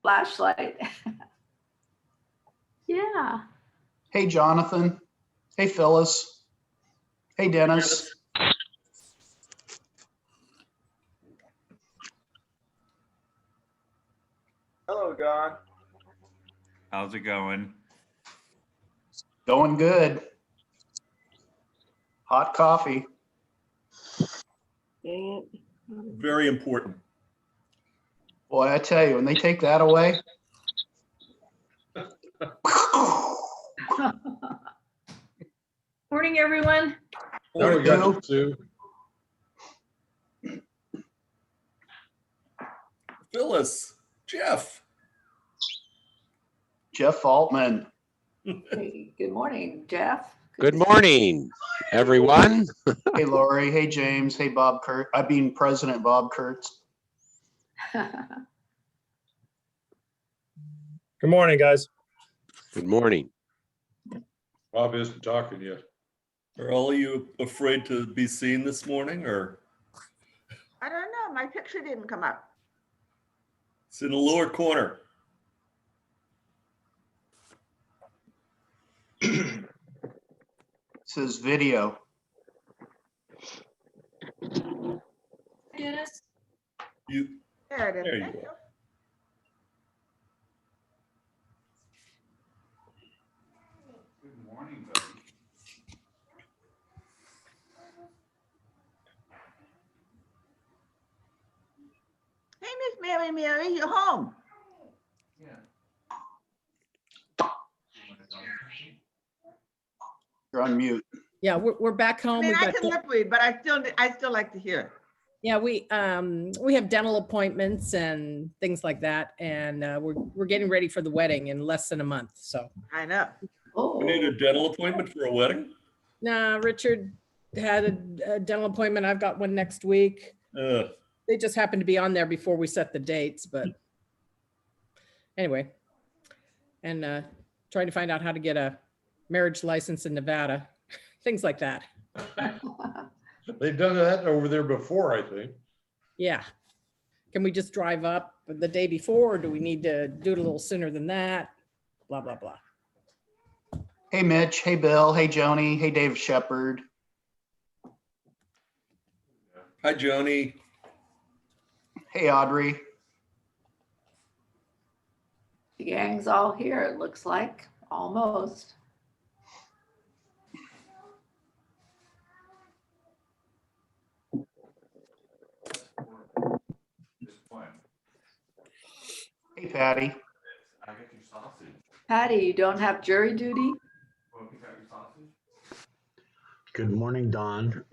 flashlight. Yeah. Hey, Jonathan. Hey, Phyllis. Hey, Dennis. Hello, Don. How's it going? Going good. Hot coffee. Dang it. Very important. Boy, I tell you, when they take that away. Morning, everyone. There we go, Sue. Phyllis, Jeff. Jeff Altman. Hey, good morning, Jeff. Good morning, everyone. Hey, Lori. Hey, James. Hey, Bob Kurt. I mean, President Bob Kurtz. Good morning, guys. Good morning. Bob isn't talking yet. Are all of you afraid to be seen this morning, or I don't know. My picture didn't come up. it's in the lower corner? It says video. Dennis? You There it is. There you Thank go. Good morning, buddy. Hey, Miss Mary, you're home. Yeah. You're on mute. Yeah, we're back I home. mean, We've I got, can lip read, but I still like to hear it. yeah, we have dental appointments and things like that, and we're getting ready for the wedding in less than a month. So, I know. Oh, You need a dental appointment for a wedding? nah, Richard had a dental appointment. I've got one next week. They just happened to be on there before we set the dates, but anyway, and trying to find out how to get a marriage license in Nevada, things like that. They've done that over there before, I think. Yeah. Can we just drive up the day before, or do we need to do it a little sooner than that? Blah, blah, blah. Hey, Mitch. Hey, Bill. Hey, Joni. Hey, Dave Shepard. Hi, Joni. Hey, Audrey. the gang's all here, it looks like, almost. Hey, Patty. I got your sausage. Patty, you don't have jury duty? Well, you got your sausage? Good morning, Don.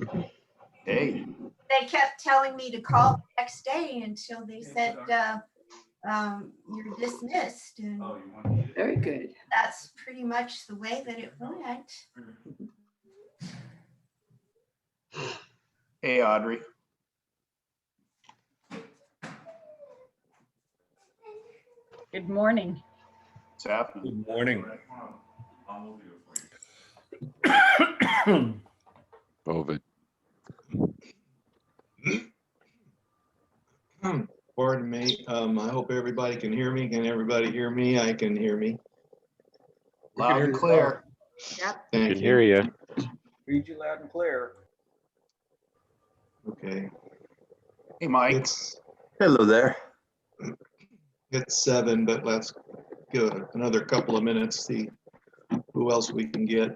Hey. They kept telling me to call the next day until they said, you're dismissed. And Oh, you want to eat it? Very good. that's pretty much the way that it went. Hey, Audrey. Good morning. What's happening? Good morning. I will do it for you. COVID. Pardon me. I hope everybody can hear me. Can everybody hear me? I can hear me. Loud and clear. Yep. Thank Can hear you. Read you loud and clear. Okay. Hey, Mike. Hello there. It's 7, but let's give it another couple of minutes, see who else we can get.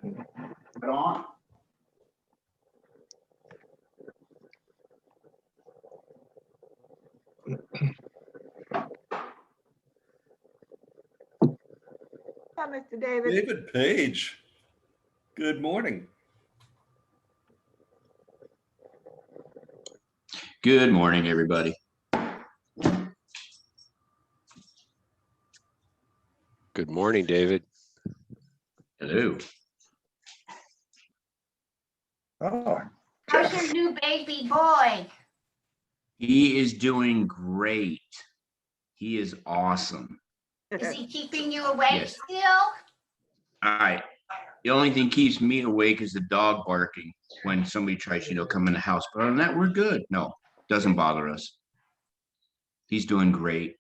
Right on. Hi, Mr. David. David Page. Good morning. Good morning, everybody. Good morning, David. Hello. Oh, How's your new baby boy? He is doing great. He is awesome. Is he keeping you awake Yes. still? All right. The only thing keeps me awake is the dog barking when somebody tries, come in the house. But other than that, we're good. No, doesn't bother us. He's doing great.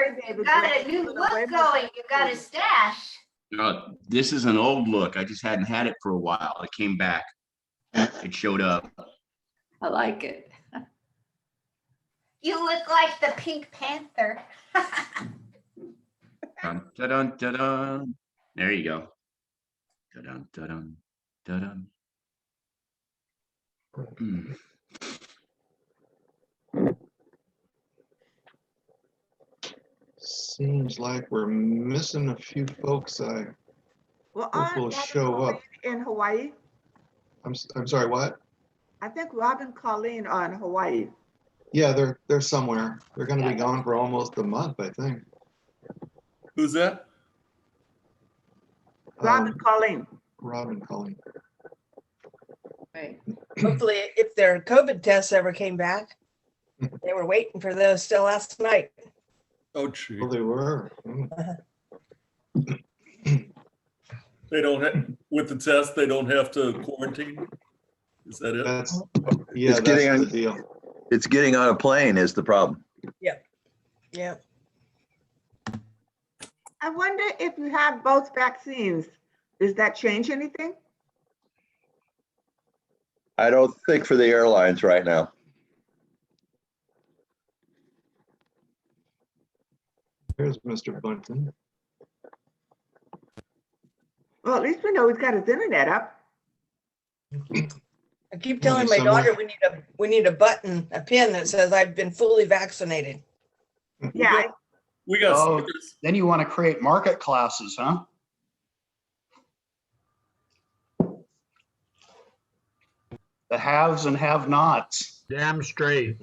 sorry, David. got a new look going. You got a stash. This is an old look. I just hadn't had it for a while. It came back. It showed up. I like it. You look like the Pink Panther. Dun, dun, dun, dun. There you go. Dun, dun, dun, dun. Hmm. Seems like we're missing a few folks. I Well, hope will show up. in Hawaii. I'm sorry, what? I think Robin Colleen are in Hawaii. Yeah, they're somewhere. They're gonna be gone for almost a month, I think. Who's that? Robin Colleen. Robin Colleen. Right. Hopefully, if their COVID tests ever came back, they were waiting for those still last night. Oh, gee. Well, they were. They don't have, with the test, they don't have to quarantine? Is that it? That's, yeah, It's that's getting the deal. It's getting on a plane is the problem. Yeah. I wonder if you have both vaccines, does that change anything? I don't think for the airlines right now. Here's Mr. Bunton. Well, at least we know he's got his internet up. I keep telling my daughter we need a button, a pin that says I've been fully vaccinated. Yeah. We got Oh, stickers. then you want to create market classes, huh? The haves and have-nots. Damn straight.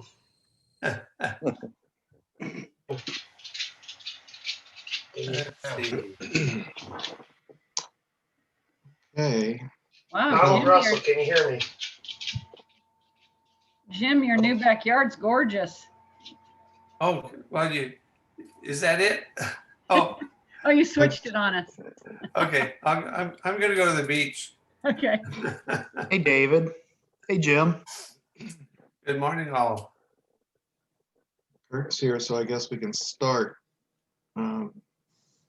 Hey, Wow. Donald Jim, Russell, your- can you hear me? Jim, your new backyard's gorgeous. Oh, well, is that it? Oh, Oh, you switched it on us. okay. I'm gonna go to the beach. Okay. Hey, David. Hey, Jim. Good morning, all. Kirk's here, so I guess we can start.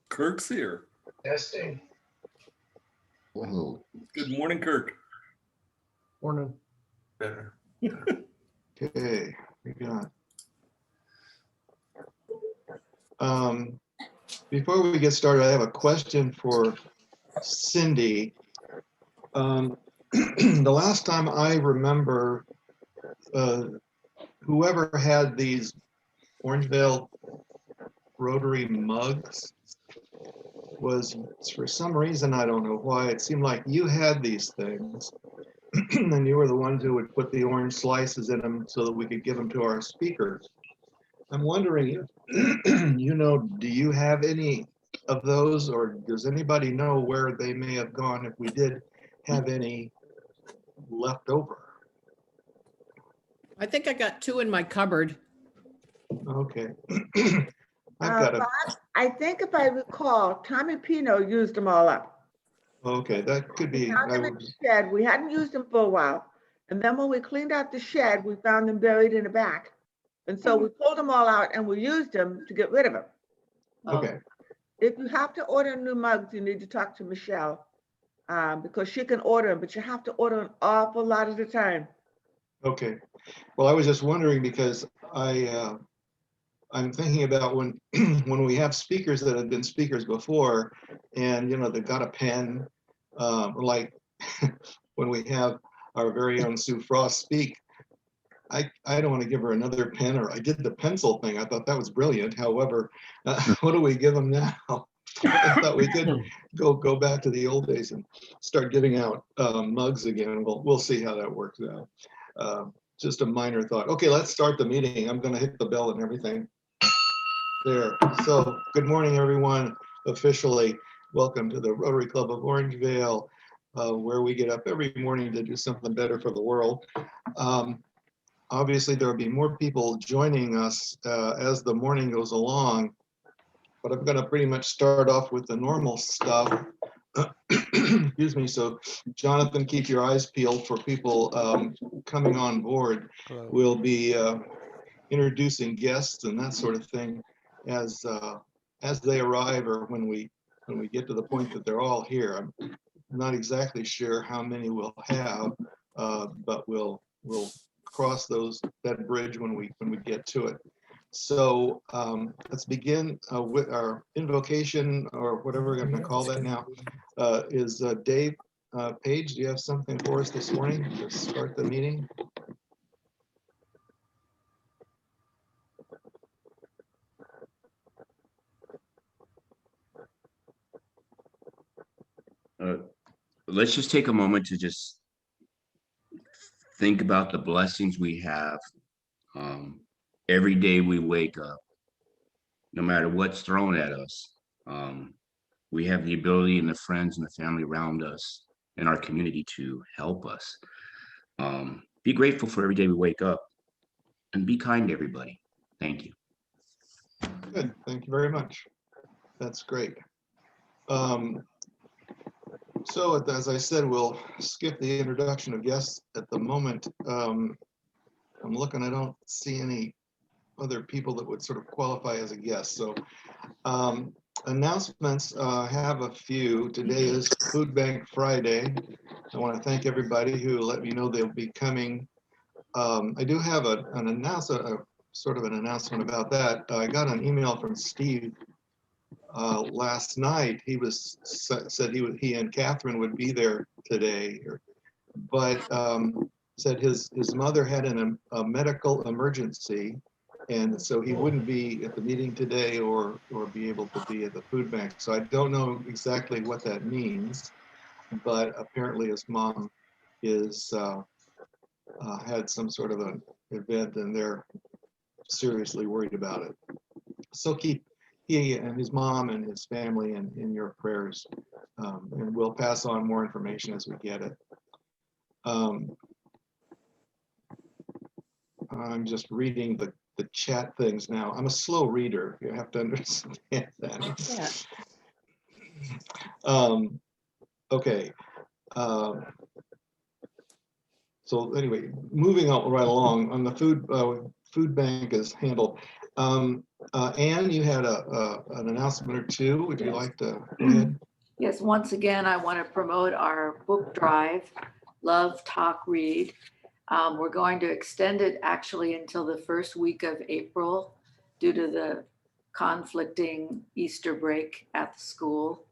Kirk's here. Testing. Good morning, Kirk. Morning. Better. Okay, we got. Before we get started, I have a question for Cindy. The last time I remember, whoever had these Orangevale Rotary mugs was, for some reason, I don't know why, it seemed like you had these things. And you were the ones who would put the orange slices in them so that we could give them to our speakers. I'm wondering, you know, do you have any of those, or does anybody know where they may have gone if we did have any left over? I think I got 2 in my cupboard. Okay. I've got a, Bob, I think if I recall, Tommy Pino used them all up. okay, that could be, Found I them in would, the shed. We hadn't used them for a while. And then when we cleaned out the shed, we found them buried in the back. And so we pulled them all out and we used them to get rid of them. okay, If you have to order new mugs, you need to talk to Michelle because she can order them, but you have to order an awful lot at a time. okay. Well, I was just wondering because I'm thinking about when when we have speakers that have been speakers before, and you know they've got a pen, like when we have our very own Sue Frost speak. I don't want to give her another pen, or I did the pencil thing. I thought that was brilliant. However, what do we give them now? I thought we could go back to the old days and start giving out mugs again. We'll see how that works out. Just a minor thought. Okay, let's start the meeting. I'm going to hit the bell and everything. There. So, good morning, everyone. Officially, welcome to the Rotary Club of Orangevale, where we get up every morning to do something better for the world. Obviously, there will be more people joining us as the morning goes along, but I'm going to pretty much start off with the normal stuff. Excuse me. So, Jonathan, keep your eyes peeled for people coming on board. We'll be introducing guests and that sort of thing. as they arrive or when we get to the point that they're all here. I'm not exactly sure how many we'll have, but we'll cross that bridge when we get to it. So let's begin with our invocation, or whatever we're going to call that now. Is Dave Page, do you have something for us this morning to start the meeting? Let's just take a moment to just think about the blessings we have. Every day we wake up, no matter what's thrown at us, we have the ability and the friends and the family around us in our community to help us. Be grateful for every day we wake up, and be kind to everybody. Thank you. Good, thank you very much. That's great. So as I said, we'll skip the introduction of guests at the moment. I'm looking, I don't see any other people that would sort of qualify as a guest. So announcements, have a few. Today is Food Bank Friday. I want to thank everybody who let me know they'll be coming. I do have an announcement, sort of an announcement about that. I got an email from Steve last night. He said he and Catherine would be there today, but said his mother had a medical emergency, and so he wouldn't be at the meeting today or be able to be at the food bank. So I don't know exactly what that means, but apparently his mom is had some sort of an event and they're seriously worried about it. So keep he and his mom and his family in your prayers, and we'll pass on more information as we get it. I'm just reading the chat things now. I'm a slow reader. You have to understand that. Okay. So anyway, moving on right along on the food bank is handled. Anne, you had an announcement or two. Would you like to go ahead? Yes, once again, I want to promote our book drive, Love, Talk, Read. We're going to extend it actually until the first week of April due to the conflicting Easter break at the school.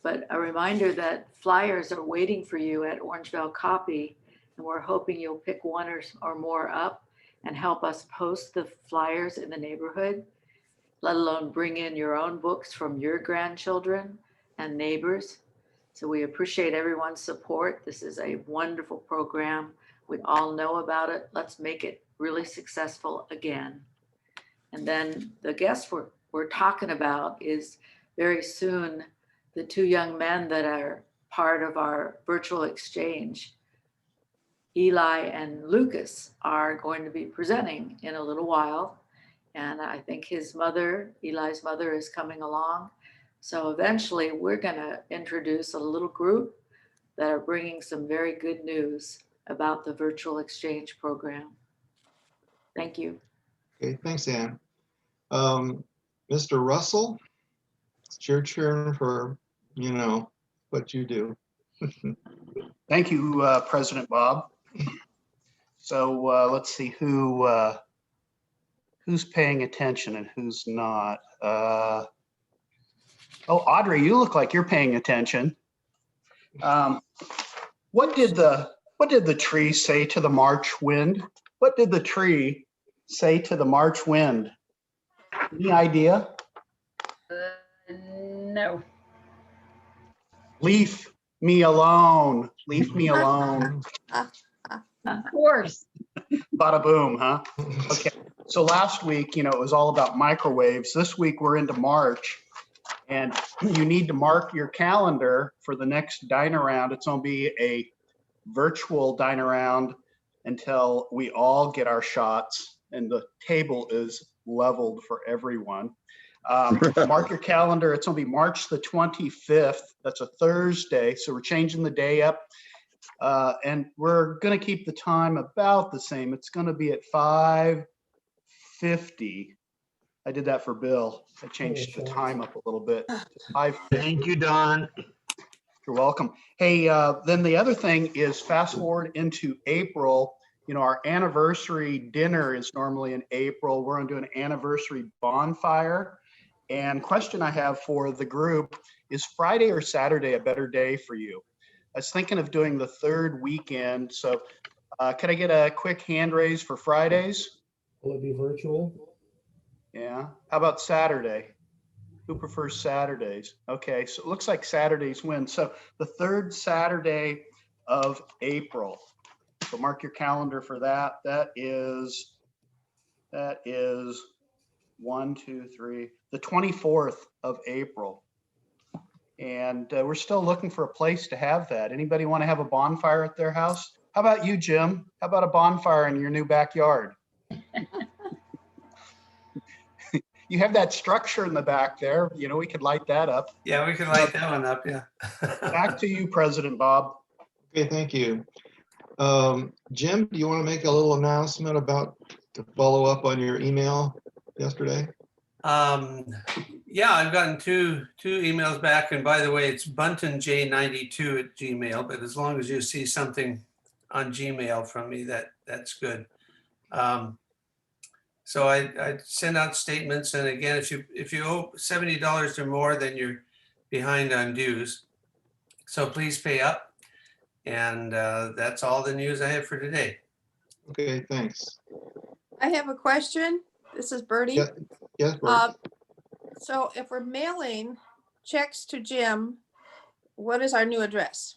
But a reminder that flyers are waiting for you at Orangevale Copy, and we're hoping you'll pick one or more up and help us post the flyers in the neighborhood, let alone bring in your own books from your grandchildren and neighbors. So we appreciate everyone's support. This is a wonderful program. We all know about it. Let's make it really successful again. And then the guest we're talking about is very soon the two young men that are part of our virtual exchange, Eli and Lucas, are going to be presenting in a little while. And I think his mother, Eli's mother, is coming along. So eventually we're going to introduce a little group that are bringing some very good news about the virtual exchange program. Thank you. Okay, thanks, Anne. Mr. Russell, it's your turn for, what you do. Thank you, President Bob. So let's see who's paying attention and who's not. Oh, Audrey, you look like you're paying attention. What did the tree say to the March wind? What did the tree say to the March wind? Any idea? No. Leave me alone. Leave me alone. Of course. Bada boom, huh? Okay. So last week, it was all about microwaves. This week we're into March, and you need to mark your calendar for the next dine around. It's going to be a virtual dine around until we all get our shots and the table is leveled for everyone. Mark your calendar. It's going to be March the 25th. That's a Thursday. So we're changing the day up. And we're going to keep the time about the same. It's going to be at 5:50 I did that for Bill. I changed the time up a little bit. Thank you, Don. You're welcome. Hey, then the other thing is fast forward into April. You know, our anniversary dinner is normally in April. We're going to do an anniversary bonfire. And question I have for the group is Friday or Saturday a better day for you? I was thinking of doing the third weekend. So can I get a quick hand raise for Fridays? Will it be virtual? Yeah. How about Saturday? Who prefers Saturdays? Okay, so it looks like Saturdays win. So the third Saturday of April. So mark your calendar for that. That is 1, 2, 3, the 24th of April. And we're still looking for a place to have that. Anybody want to have a bonfire at their house? How about you, Jim? How about a bonfire in your new backyard? You have that structure in the back there. You know, we could light that up. Yeah, we can light that one up, yeah. Back to you, President Bob. Okay, thank you. Jim, do you want to make a little announcement about to follow up on your email yesterday? Yeah, I've gotten two emails back, and by the way, it's buntonj92@gmail, but as long as you see something on Gmail from me, that's good. So I send out statements, and again, if you owe $70 or more, then you're behind on dues. So please pay up, and that's all the news I have for today. Okay, thanks. I have a question. This is Bertie. Yes, Bert. So if we're mailing checks to Jim, what is our new address?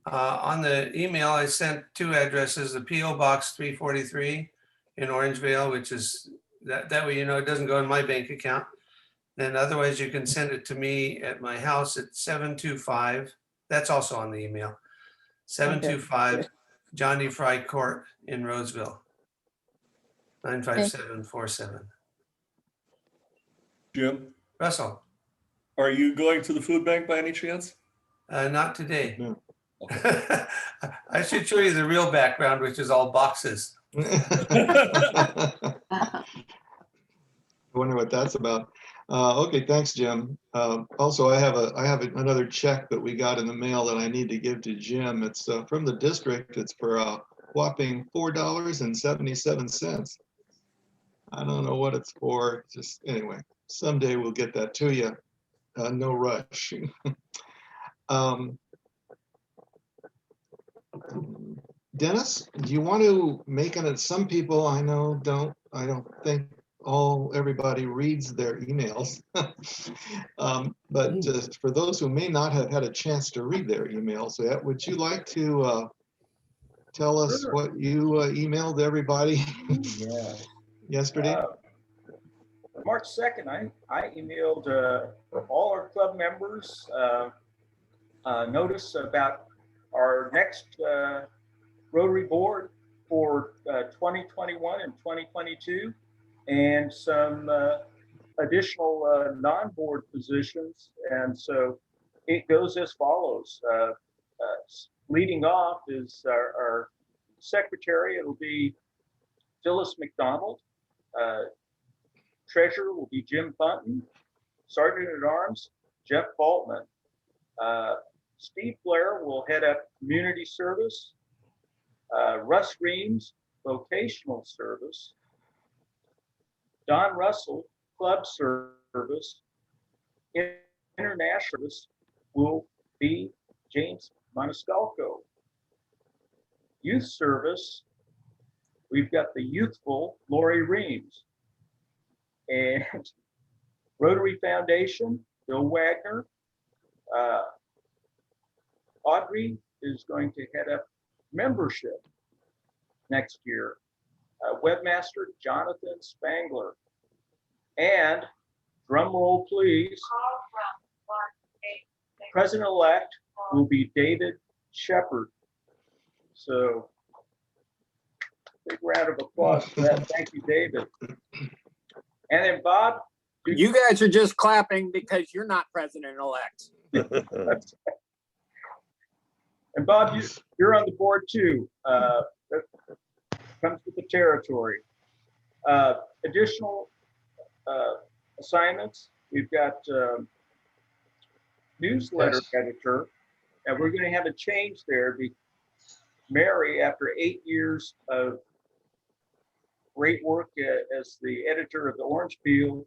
On the email, I sent two addresses, the PO Box 343 in Orangevale, which is that way, you know, it doesn't go in my bank account. Then otherwise you can send it to me at my house at 725. That's also on the email. 725 John D. Fry Court in Roseville, 95747. Jim, Russell, are you going to the food bank by any chance? not today. No. I should show you the real background, which is all boxes. I wonder what that's about. Okay, thanks, Jim. Also, I have another check that we got in the mail that I need to give to Jim. It's from the district. It's for a whopping $4.77. I don't know what it's for. Just anyway, someday we'll get that to you. No rush. Dennis, do you want to make it? Some people I know I don't think everybody reads their emails. But just for those who may not have had a chance to read their emails, would you like to tell us what you emailed everybody yesterday? March 2nd, I emailed all our club members notice about our next Rotary Board for 2021 and 2022, and some additional non-board positions. And so it goes as follows. Leading off is our secretary. It'll be Phyllis McDonald. Treasurer will be Jim Bunton. Sergeant at Arms, Jeff Baltman. Steve Blair will head up community service. Russ Reams, vocational service. Don Russell, club service. International service will be James Maniscalco. Youth service, we've got the youthful Lori Reams. And Rotary Foundation, Bill Wagner. Audrey is going to head up membership next year. Webmaster Jonathan Spangler. And drum roll please, President-elect will be David Shepard. So big round of applause for that. Thank you, David. And then Bob. You guys are just clapping because you're not president-elect. And Bob, you're on the board too. That comes with the territory. Additional assignments. We've got newsletter editor, and we're going to have a change there. Mary, after 8 years of great work as the editor of the Orange Peel,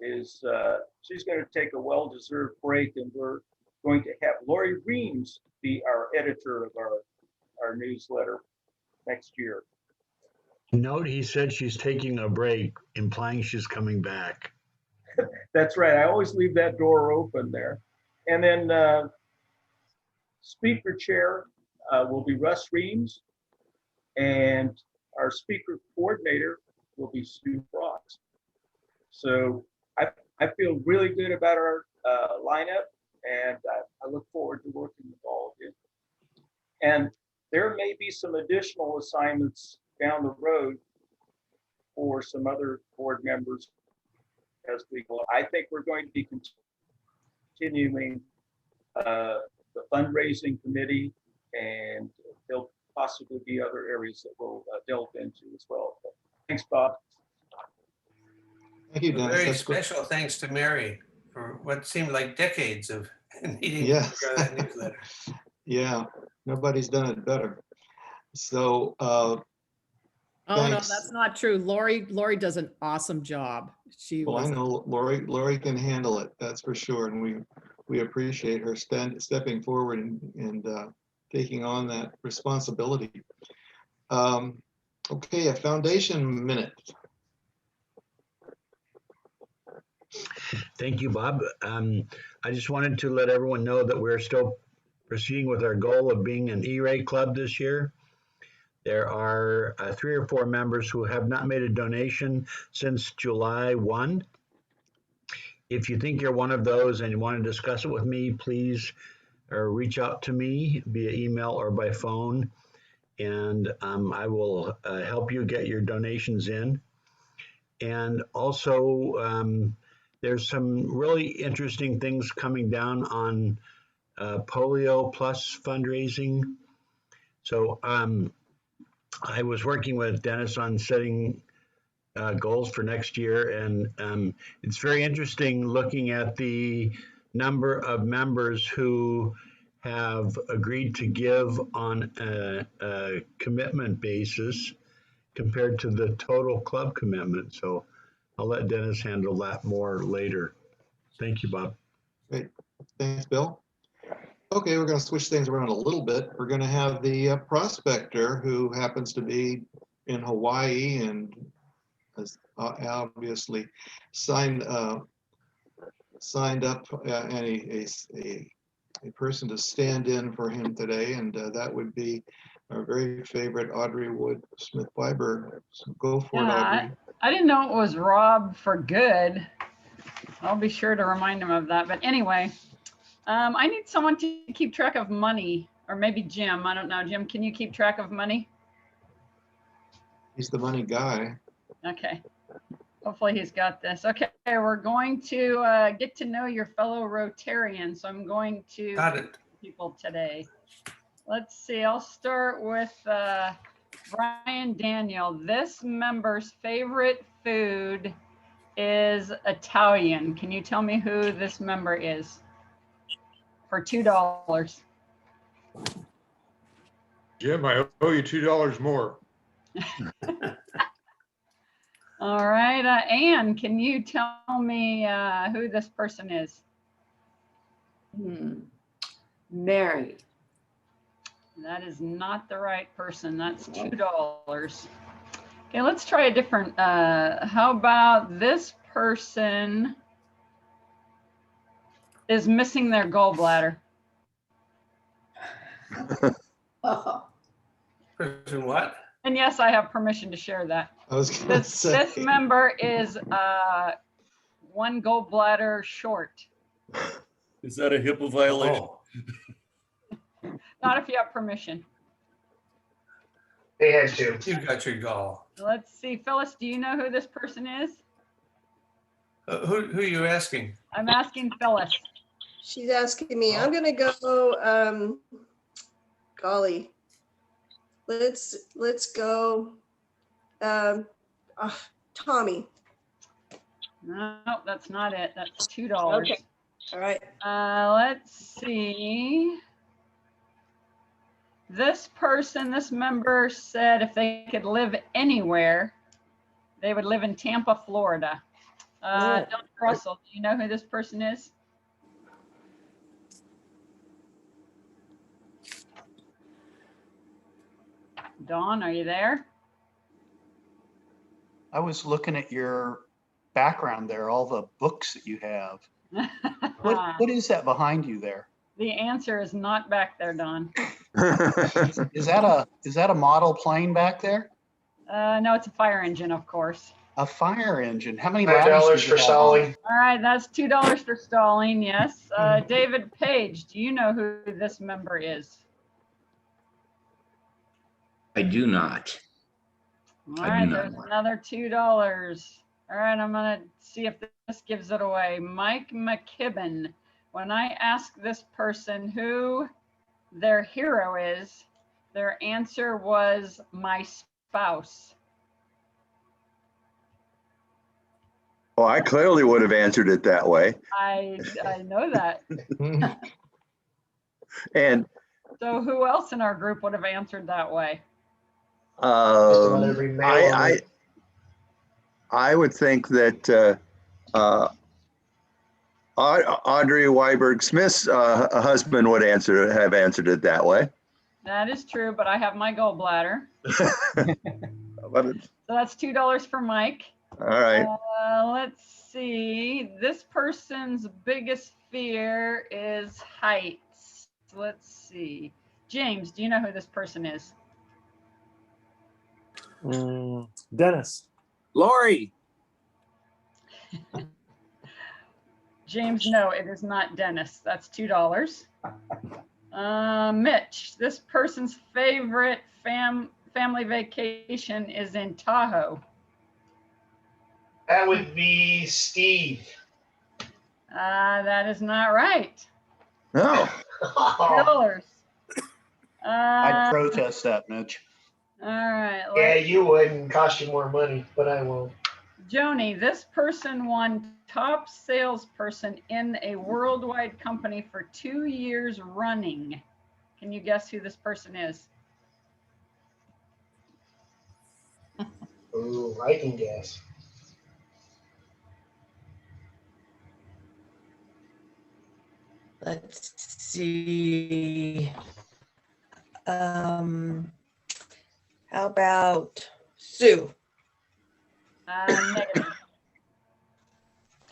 she's going to take a well-deserved break, and we're going to have Lori Reams be our editor of our newsletter next year. Note, he said she's taking a break, implying she's coming back. That's right. I always leave that door open there. And then speaker chair will be Russ Reams, and our speaker coordinator will be Sue Frost. So I feel really good about our lineup, and I look forward to working with all of you. And there may be some additional assignments down the road for some other board members as we go. I think we're going to be continuing the fundraising committee, and there'll possibly be other areas that we'll delve into as well. But thanks, Bob. Thank you, A Dennis. very That's great. special thanks to Mary for what seemed like decades of needing Yes. to prepare that newsletter. Yeah, nobody's done it better. So, Oh, no, thanks. that's not true. Lori does an awesome job. Well, I know Lori can handle it, that's for sure, and we appreciate her stepping forward and taking on that responsibility. Okay, a foundation minute. Thank you, Bob. I just wanted to let everyone know that we're still proceeding with our goal of being an E-rate club this year. There are 3 or 4 members who have not made a donation since July 1. If you think you're one of those and you want to discuss it with me, please reach out to me via email or by phone, and I will help you get your donations in. And also, there's some really interesting things coming down on Polio Plus fundraising. So I was working with Dennis on setting goals for next year, and it's very interesting looking at the number of members who have agreed to give on a commitment basis compared to the total club commitment. So I'll let Dennis handle that more later. Thank you, Bob. Great, thanks, Bill. Okay, we're going to switch things around a little bit. We're going to have the prospector who happens to be in Hawaii and has obviously signed up a person to stand in for him today, and that would be our very favorite Audrey Wood Smith Weiber. So go for it, Audrey. I didn't know it was Rob for good. I'll be sure to remind him of that. But anyway, I need someone to keep track of money, or maybe Jim. I don't know. Jim, can you keep track of money? He's the money guy. Okay. Hopefully he's got this. Okay, we're going to get to know your fellow Rotarians. So I'm going to Got it. people today. Let's see. I'll start with Brian Daniel. This member's favorite food is Italian. Can you tell me who this member is? For $2. Jim, I owe you $2 more. All right, Anne, can you tell me who this person is? Mary. That is not the right person. That's $2. Okay, let's try a different. How about this person is missing their gallbladder? Person what? And yes, I have permission to share that. I was going to say. This member is 1 gallbladder short. Is that a HIPAA violation? Not if you have permission. They had to. You got your gall. Let's see, Phyllis, do you know who this person is? Who are you asking? I'm asking Phyllis. She's asking me. I'm gonna go. Golly, let's go. Tommy. No, that's not it. That's $2. Okay. All right. Let's see. This member said if they could live anywhere, they would live in Tampa, Florida. Don Russell, do you know who this person is? Dawn, are you there? I was looking at your background there, all the books that you have. What is that behind you there? The answer is not back there, Don. Is that a model plane back there? No, it's a fire engine, of course. A fire engine. How many $5 ladders for stalling. All right, that's $2 for stalling. Yes. David Page, do you know who this member is? I do not. All right, there's another $2. All right, I'm gonna see if this gives it away. Mike McKibben. When I ask this person who their hero is, their answer was my spouse. Well, I clearly would have answered it that way. I know that. And So who else in our group would have answered that way? I would think that Audrey Weiberg Smith's husband would have answered it that way. That is true, but I have my gallbladder. So that's $2 for Mike. All right. Let's see. This person's biggest fear is heights. Let's see. James, do you know who this person is? Dennis. Lori. James, no, it is not Dennis. That's $2. Mitch, this person's favorite family vacation is in Tahoe. That would be Steve. That is not right. No. $2. I'd protest that, Mitch. All right. Yeah, you would, and cost you more money, but I won't. Joni, this person won top salesperson in a worldwide company for 2 years running. Can you guess who this person is? Ooh, I can guess. Let's see. How about Sue? Negative.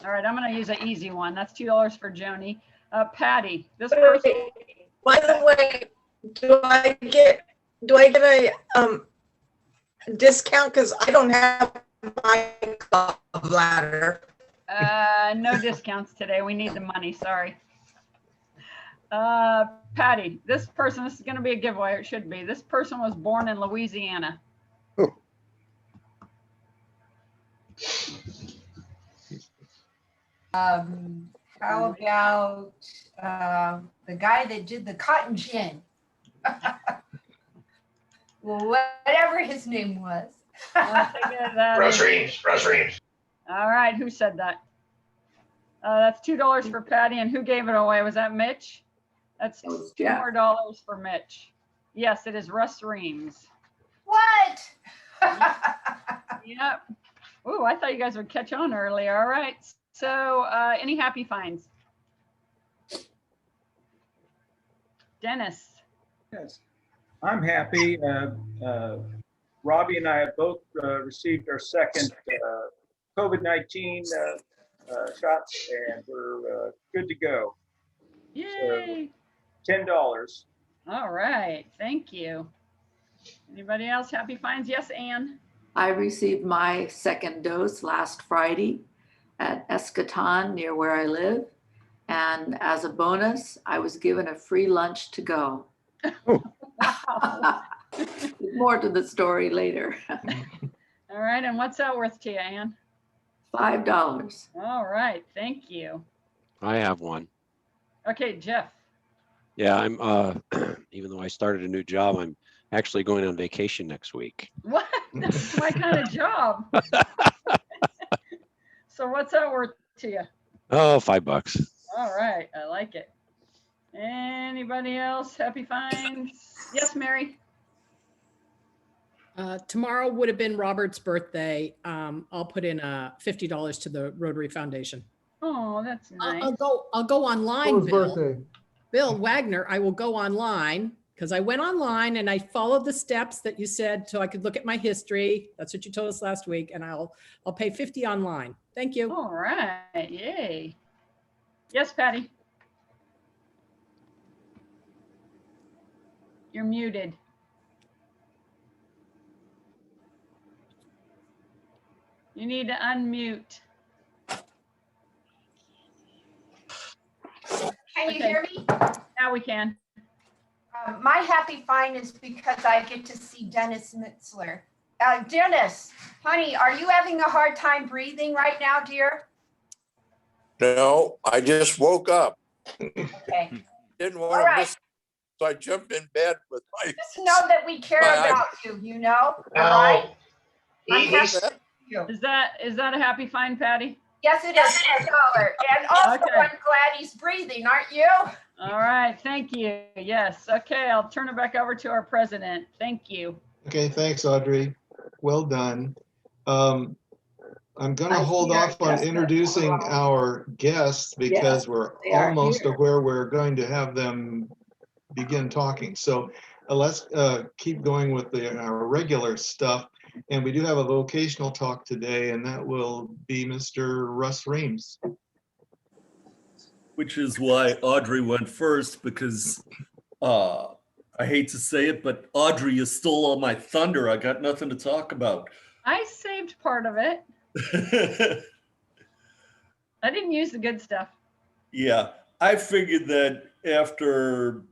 All right, I'm going to use an easy one. That's $2 for Joni. Patty, this person. By the way, do I get a discount because I don't have my ladder? No discounts today. We need the money. Sorry. Patty, this is going to be a giveaway. It should be. This person was born in Louisiana. How about the guy that did the cotton gin? Well, whatever his name was. Russ Reeves. All right, who said that? That's $2 for Patty, and who gave it away? Was that Mitch? That's $2 more for Mitch. Yes, it is Russ Reeves. What? Yep. Ooh, I thought you guys would catch on early. All right. So, any happy finds? Dennis. Yes, I'm happy. Robbie and I have both received our second COVID-19 shots, and we're good to go. Yay! So, $10. All right. Thank you. Anybody else happy finds? Yes, Anne. I received my second dose last Friday at Escaton near where I live. And as a bonus, I was given a free lunch to go. More to the story later. All right. And what's that worth to you, Anne? $5. All right. Thank you. I have one. Okay, Jeff. Yeah, I'm even though I started a new job, I'm actually going on vacation next week. What? That's my kind of job. So what's that worth to you? Oh, $5. All right, I like it. Anybody else? Happy finds? Yes, Mary? Tomorrow would have been Robert's birthday. I'll put in $50 to the Rotary Foundation. Oh, that's nice. I'll go online, Whose Bill. birthday? Bill Wagner, I will go online because I went online and I followed the steps that you said so I could look at my history. That's what you told us last week, and I'll pay 50 online. Thank you. All right, yay. Yes, Patty? You're muted. You need to unmute. Can you hear me? Now we can. My happy find is because I get to see Dennis Mitzler. Dennis, honey, are you having a hard time breathing right now, dear? No, I just woke up. Okay. Didn't All want to right. miss, so I jumped in bed with my. Just know that we care My- about you, you know? All right? I'm happy He's- for you. Is that a happy find, Patty? Yes, it is, caller. And also, Okay. I'm glad he's breathing, aren't you? All right, thank you. Yes, okay, I'll turn it back over to our president. Thank you. Okay, thanks, Audrey. Well done. I'm gonna hold off on introducing our guests because we're they are almost to here. where we're going to have them begin talking. So let's keep going with our regular stuff. And we do have a vocational talk today, and that will be Mr. Russ Reams. Which is why Audrey went first, because I hate to say it, but Audrey, you stole all my thunder. I got nothing to talk about. I saved part of it. I didn't use the good stuff. Yeah, I figured that after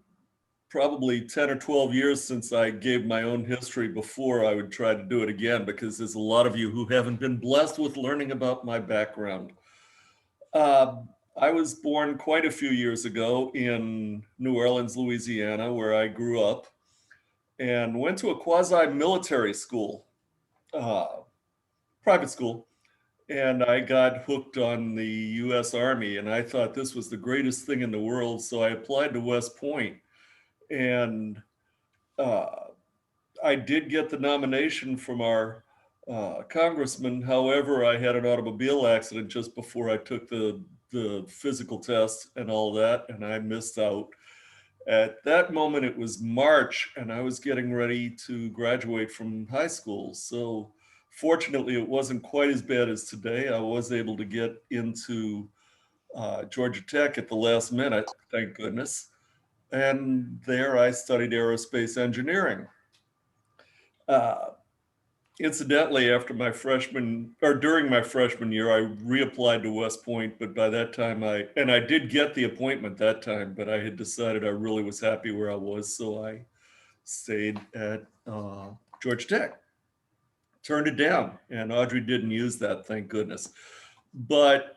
probably 10 or 12 years since I gave my own history before, I would try to do it again, because there's a lot of you who haven't been blessed with learning about my background. I was born quite a few years ago in New Orleans, Louisiana, where I grew up, and went to a quasi-military school, private school. And I got hooked on the US Army, and I thought this was the greatest thing in the world. So I applied to West Point, and I did get the nomination from our congressman. However, I had an automobile accident just before I took the physical test and all that, and I missed out. At that moment, it was March, and I was getting ready to graduate from high school. So fortunately, it wasn't quite as bad as today. I was able to get into Georgia Tech at the last minute, thank goodness. And there I studied aerospace engineering. Incidentally, during my freshman year, I reapplied to West Point, but by that time I did get the appointment that time, but I had decided I really was happy where I was, so I stayed at Georgia Tech. Turned it down, and Audrey didn't use that, thank goodness. But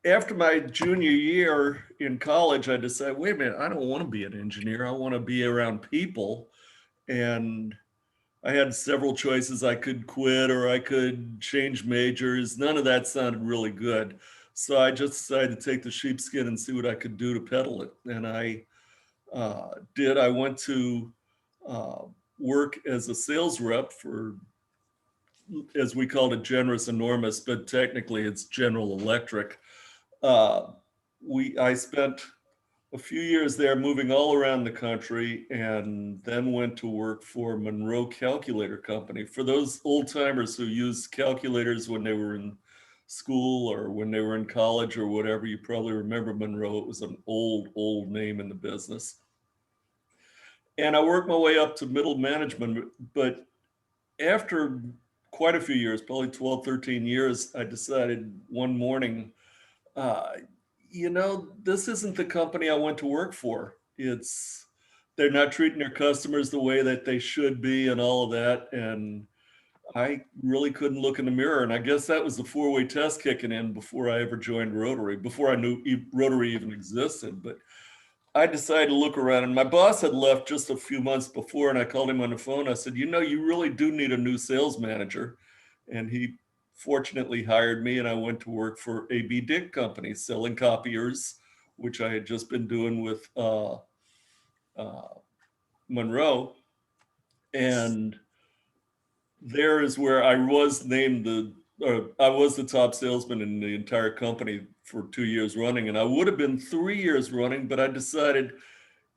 after my junior year in college, I decided, wait a minute, I don't want to be an engineer. I want to be around people. And I had several choices. I could quit or I could change majors. None of that sounded really good. So I just decided to take the sheepskin and see what I could do to peddle it. And I did. I went to work as a sales rep for, as we called it, Generous Enormous, but technically it's General Electric. I spent a few years there moving all around the country, and then went to work for Monroe Calculator Company. For those old timers who used calculators when they were in school or when they were in college or whatever, you probably remember Monroe. It was an old name in the business. And I worked my way up to middle management, but after quite a few years, probably 12, 13 years, I decided one morning, this isn't the company I went to work for. They're not treating their customers the way that they should be and all of that. And I really couldn't look in the mirror. And I guess that was the four-way test kicking in before I ever joined Rotary, before I knew Rotary even existed. But I decided to look around, and my boss had left just a few months before, and I called him on the phone. I said, you really do need a new sales manager. And he fortunately hired me, and I went to work for A.B. Dick Company selling copiers, which I had just been doing with Monroe. And there is where I was named I was the top salesman in the entire company for 2 years running, and I would have been 3 years running, but I decided,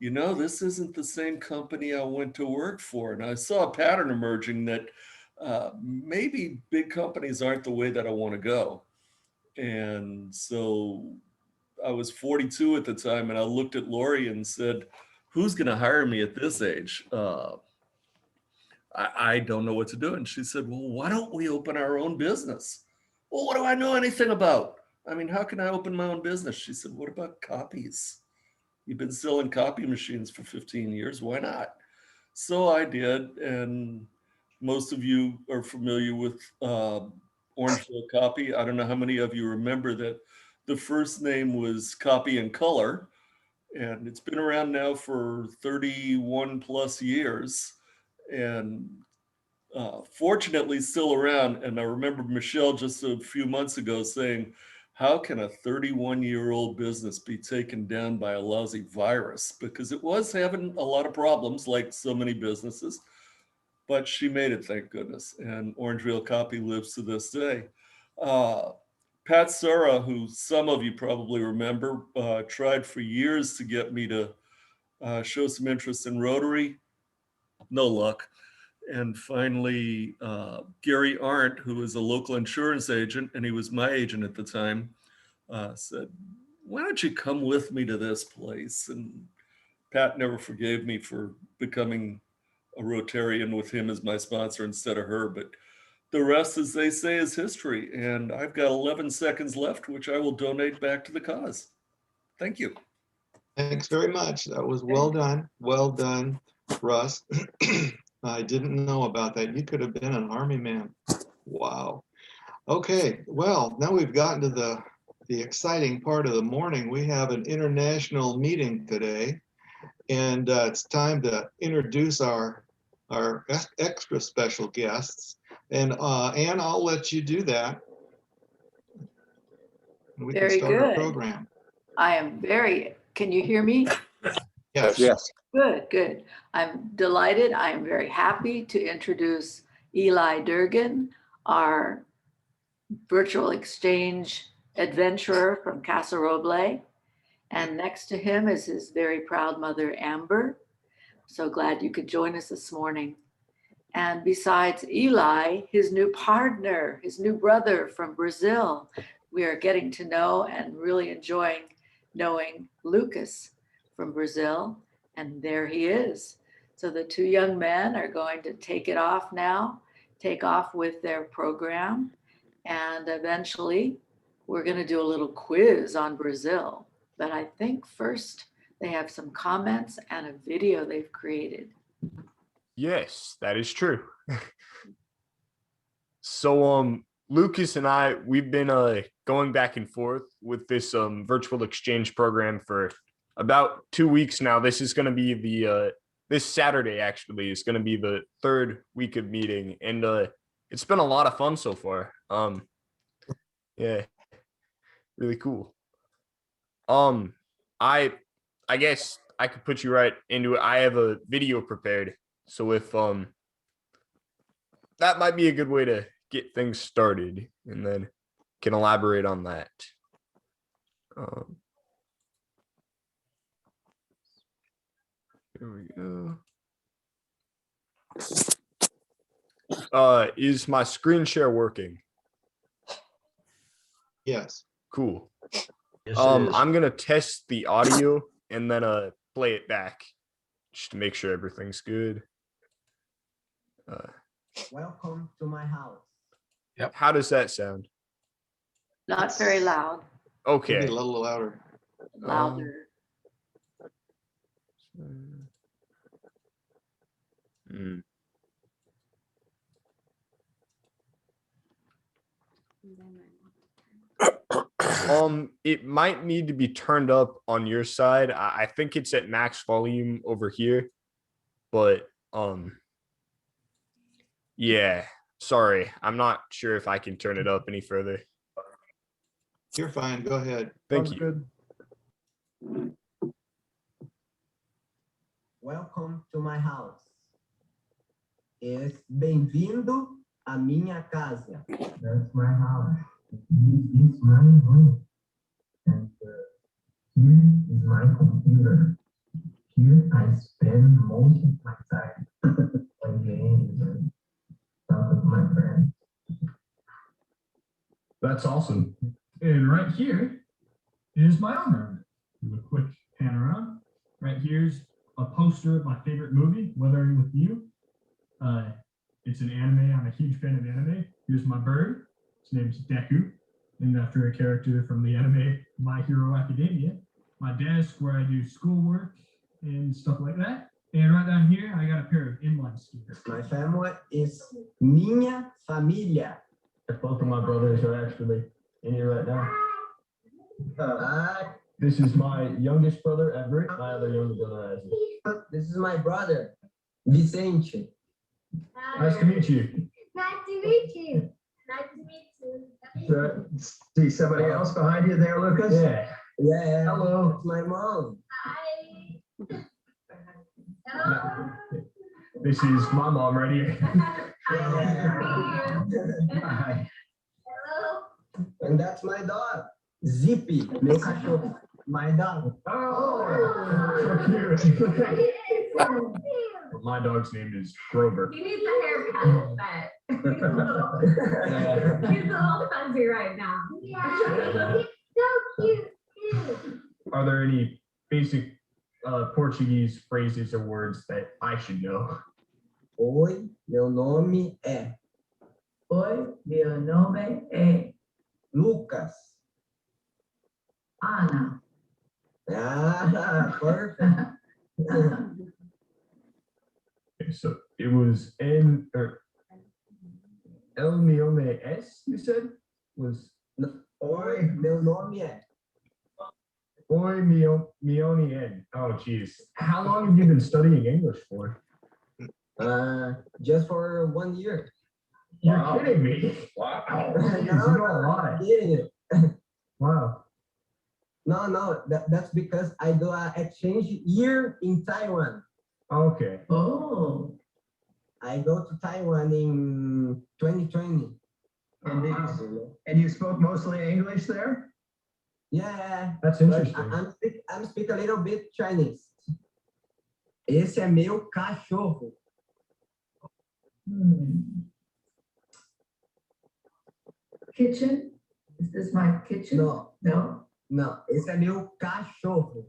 this isn't the same company I went to work for. And I saw a pattern emerging that maybe big companies aren't the way that I want to go. And so I was 42 at the time, and I looked at Lori and said, who's going to hire me at this age? I don't know what to do. And she said, well, why don't we open our own business? Well, what do I know anything about? I mean, how can I open my own business? She said, what about copies? You've been selling copy machines for 15 years. Why not? So I did. And most of you are familiar with Orangevale Copy. I don't know how many of you remember that the first name was Copy and Color. And it's been around now for 31 plus years. And fortunately still around. And I remember Michelle just a few months ago saying, how can a 31-year-old business be taken down by a lousy virus? Because it was having a lot of problems like so many businesses, but she made it, thank goodness. And Orangevale Copy lives to this day. Pat Sura, who some of you probably remember, tried for years to get me to show some interest in Rotary. No luck. And finally, Gary Arndt, who was a local insurance agent, and he was my agent at the time, said, why don't you come with me to this place? And Pat never forgave me for becoming a Rotarian with him as my sponsor instead of her. But the rest, as they say, is history. And I've got 11 seconds left, which I will donate back to the cause. Thank you. Thanks very much. That was well done. Well done, Russ. I didn't know about that. You could have been an Army man. Wow. Okay, well, now we've gotten to the exciting part of the morning. We have an international meeting today, and it's time to introduce our extra special guests. And Ann, I'll let you do that. We can Very start our good. program. Can you hear me? Yes. Yes. Good. I'm delighted. I'm very happy to introduce Eli Durgan, our virtual exchange adventurer from Casa Roble. And next to him is his very proud mother, Amber. So glad you could join us this morning. And besides Eli, his new partner, his new brother from Brazil, we are getting to know and really enjoying knowing Lucas from Brazil. And there he is. So the two young men are going to take off with their program. And eventually we're going to do a little quiz on Brazil. But I think first they have some comments and a video they've created. Yes, that is true. So Lucas and we've been going back and forth with this virtual exchange program for about 2 weeks now. This is going to be this Saturday actually is going to be the third week of meeting, and it's been a lot of fun so far. Yeah, really cool. I guess I could put you right into it. I have a video prepared, so if that might be a good way to get things started, and then can elaborate on that. Here we go. Is my screen share working? Yes. Cool. Yes, I'm gonna test the audio and then play it back just to make sure everything's good. Welcome to my house. Yep. How does that sound? Not very loud. Okay. Maybe a little louder. Louder. It might need to be turned up on your side. I think it's at max volume over here, but yeah, Sorry, I'm not sure if I can turn it up any further. You're fine. Go ahead. Thank you. Welcome to my house. Bem-vindo à minha casa. That's my house. This is my room. And here is my computer. Here I spend most of my time playing games and talking with my friends. That's awesome. And right here is my own room. Do a quick pan around. Right here's a poster of my favorite movie, Weathering with You. It's an anime. I'm a huge fan of anime. Here's my bird. His name's Deku, named after a character from the anime My Hero Academia. My desk where I do schoolwork and stuff like that. And right down here, I got a pair of inline skaters. My family is minha família. Both of my brothers are actually in here right now. This is my youngest brother, Everett. My other younger brother, Isaac. This is my brother, Vicente. Nice to meet you. Nice to meet you. Nice to meet you. See somebody else behind you there, Lucas? Yeah. Yeah. Hello. It's my mom. Hi. Hello. This is my mom right here. Hi. Hello. And that's my dog, Zippy, meu cachorro. My dog. Oh, so cute. My dog's name is Grover. He needs a haircut, but he's a little fuzzy right now. Yeah. He's so cute too. Are there any basic Portuguese phrases or words that I should know? Oi, meu nome é. Oi, meu nome é. Lucas. Ana. Ah, perfect. Okay, so it was N or El Miome S, you said? Was Oi, meu nome é. Oi Mioni N. Oh, geez. How long have you been studying English for? Just for 1 year. You're kidding me. Wow. Jeez, you know a lot. Wow. No, that's because I do an exchange year in Taiwan. Okay. Oh. I go to Taiwan in 2020. And you spoke mostly English there? Yeah. That's interesting. I'm speak a little bit Chinese. Esse é meu cachorro. Kitchen? Is this my kitchen? No. No. Não, esse é meu cachorro.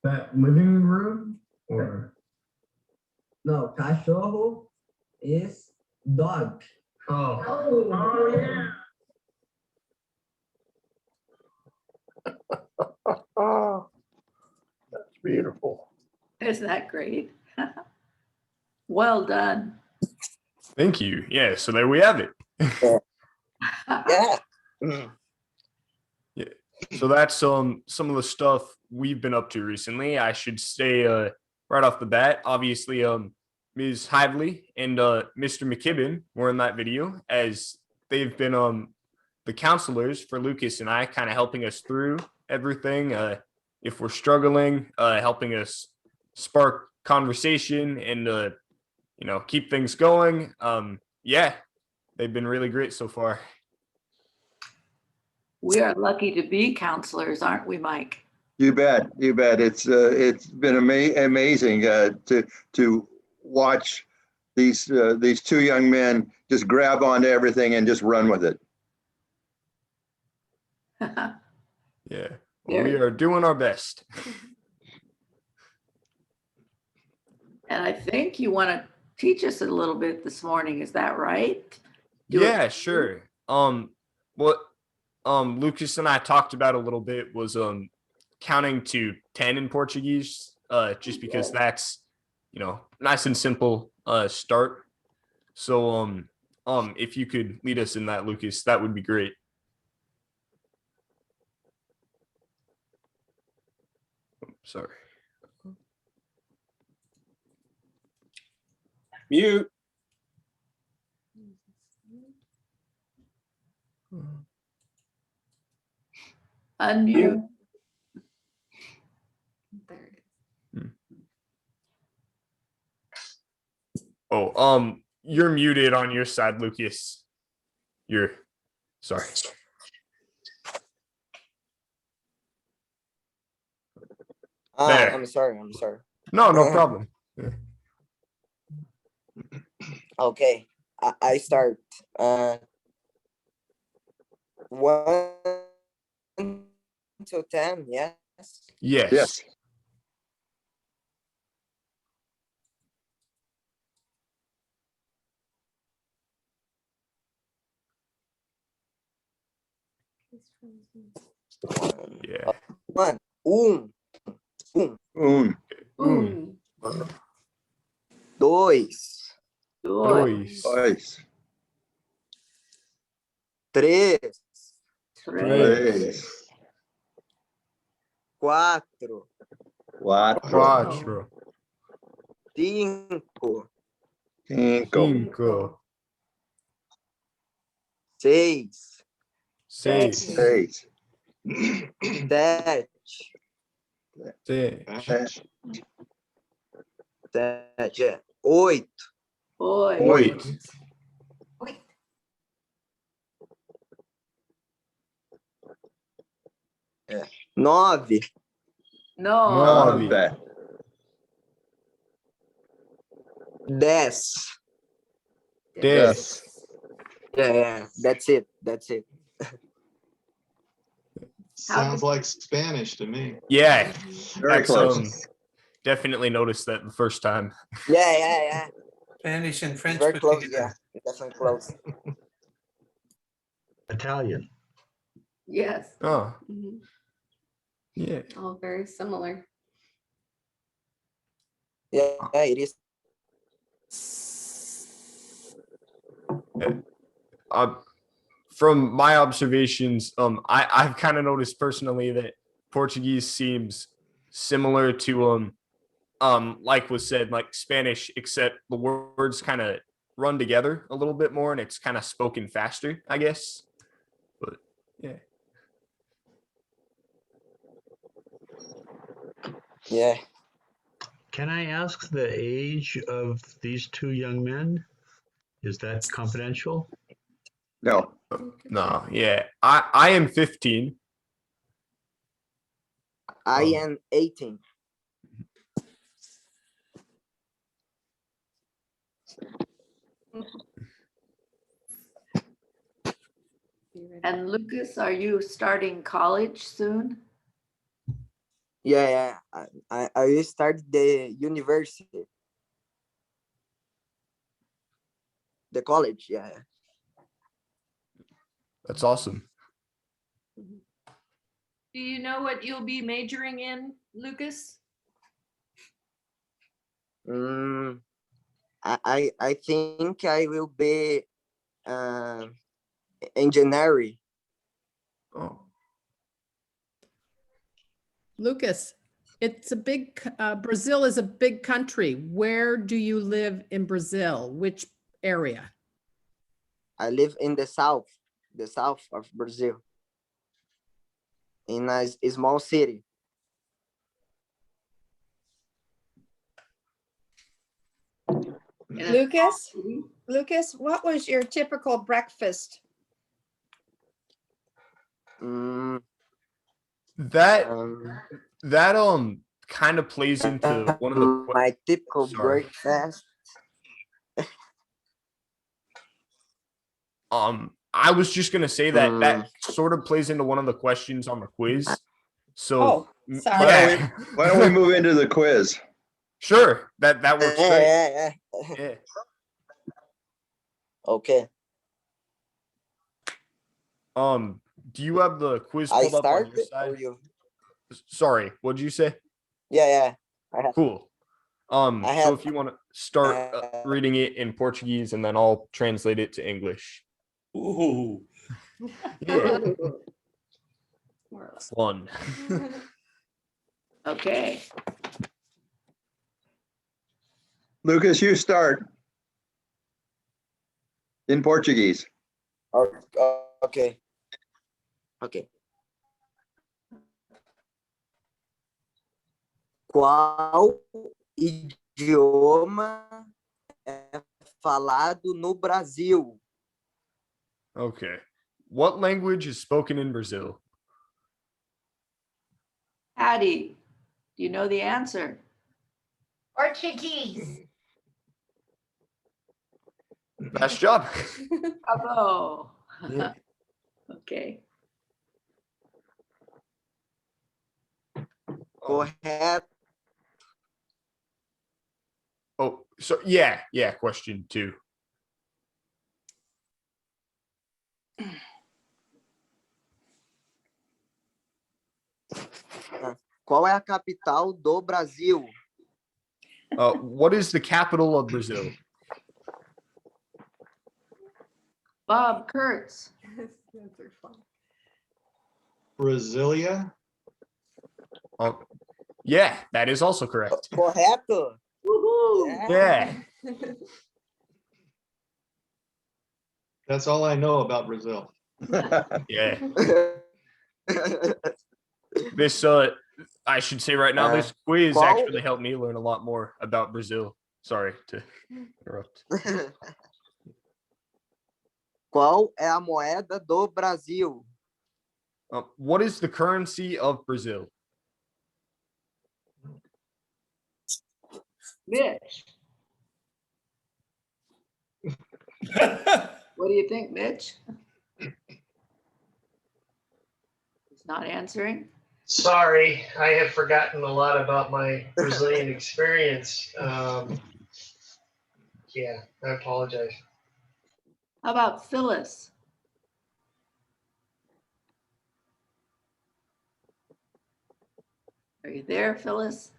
That living room or? No, cachorro is dog. Oh. Oh, yeah. Oh, that's beautiful. Isn't that great? Well done. Thank you. Yeah, so there we have it. Yeah. Yeah. So that's some of the stuff we've been up to recently. I should say right off the bat, obviously Ms. Hively and Mr. McKibben were in that video, as they've been the counselors for Lucas and I, kind of helping us through everything. If we're struggling, helping us spark conversation and keep things going. Yeah, they've been really great so far. We are lucky to be counselors, aren't we, Mike? You bet. You bet. It's been amazing to watch these two young men just grab onto everything and just run with it. Yeah, well, we are doing our best. And I think you want to teach us a little bit this morning. Is that right? Yeah, sure. What Lucas and I talked about a little bit was counting to 10 in Portuguese, just because that's nice and simple start. So if you could lead us in that, Lucas, that would be great. Sorry. Mute. Unmute. Oh, you're muted on your side, Lucas. You're sorry. There. I'm sorry. I'm sorry. No, no problem. Okay, I start. 1 to 10. Yes. Yes. Yes. Yeah. 1. Un. Dois. Dois. Três. Três. Quatro. Quatro. Cinco. Cinco. Seis. Seis. Seis. Sete. Sete. Oito. Oito. Nove. Nove. 10. 10. Yeah, that's it. That's it. Sounds like Spanish to me. Yeah. Very close. Definitely noticed that the first time. Yeah. Spanish and French Very put close. together. Yeah, definitely close. Italian. Yes. Oh, Mhm. yeah. All very similar. Yeah, it is. From my observations, I've kind of noticed personally that Portuguese seems similar to like was said, like Spanish, except the words kind of run together a little bit more and it's kind of spoken faster, I guess. But yeah. Yeah. Can I ask the age of these two young men? Is that confidential? No. No, yeah. I am 15. I am 18. And Lucas, are you starting college soon? Yeah. I will start the university. The college, yeah. That's awesome. Do you know what you'll be majoring in, Lucas? I think I will be engineering. Oh. Lucas, it's a big, Brazil is a big country. Where do you live in Brazil? Which area? I live in the south of Brazil, in a small city. Lucas, what was your typical breakfast? That kind of plays into one of the my typical breakfast. I was just gonna say that sort of plays into one of the questions on the quiz. So sorry. Why don't we move into the quiz? Sure, that works great. Yeah. Okay. Do you have the quiz I pulled up on your started side? or you? Sorry, what'd you say? Yeah. I have. Cool. So if you want to start reading it in Portuguese and then I'll translate it to English. Ooh. Yeah. Fun. Okay. Lucas, you start. In Portuguese. Okay. Ok. Qual idioma é falado no Brasil? Okay. What language is spoken in Brazil? Patty, do you know the answer? Portuguese. Nice job. Bravo. Yeah. Okay. Correto. Oh, so yeah, question 2. Qual é a capital do Brasil? What is the capital of Brazil? Bob Kurtz. Brasilia. Yeah, that is also correct. Correto. Woohoo. Yeah. That's all I know about Brazil. Yeah. This I should say right now, this quiz qual- actually helped me learn a lot more about Brazil. Sorry to interrupt. Qual é a moeda do Brasil? What is the currency of Brazil? Mitch. What do you think, Mitch? He's not answering. Sorry, I have forgotten a lot about my Brazilian experience. Yeah, I apologize. How about Phyllis? Are you there, Phyllis?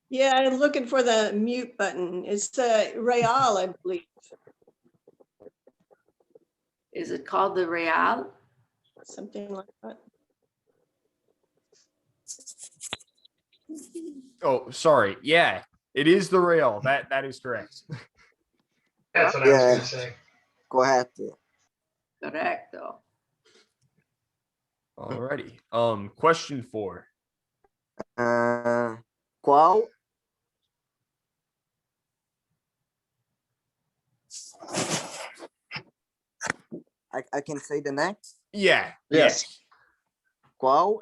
Yeah, I'm looking for the mute button. It's Real, I believe. Is it called the Real? Something like that. Oh, sorry. Yeah, it is the real. That is correct. That's what I was going to say. Correto. Correcto. Alrighty. Question 4. Qual I can say the next? Yeah. Yes. Qual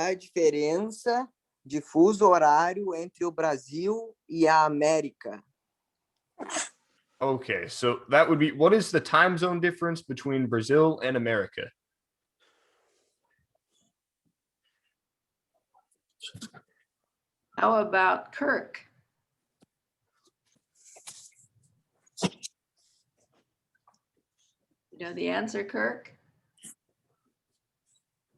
é a diferença de fuso horário entre o Brasil e a América? Okay, so that would be, what is the time zone difference between Brazil and America? How about Kirk? You know the answer, Kirk?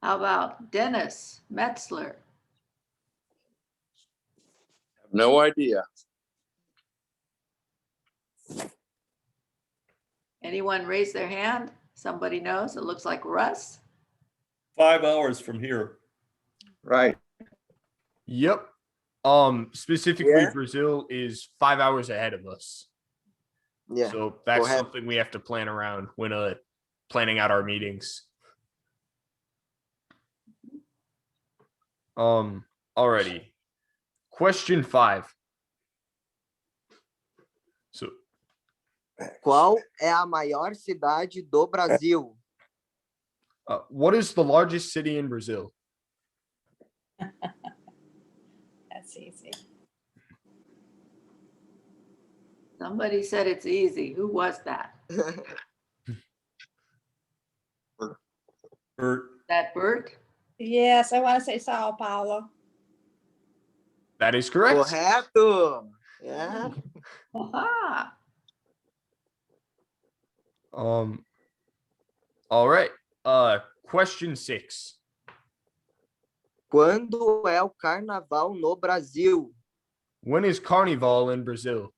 How about Dennis Metzler? No idea. Anyone raise their hand? Somebody knows? It looks like Russ. 5 hours from here. Right. Yep. Specifically, Yeah. Brazil is 5 hours ahead of us. Yeah. So that's ahead. something we have to plan around when planning out our meetings. Alrighty. Question 5. So Qual é a maior cidade do Brasil? what is the largest city in Brazil? That's easy. Somebody said it's easy. Who was that? Bert. That Bert? Yes, I want to say Sao Paulo. That is correct. Correto. Yeah. Aha. All right. Question 6. Quando é o carnaval no Brasil? When is Carnival in Brazil?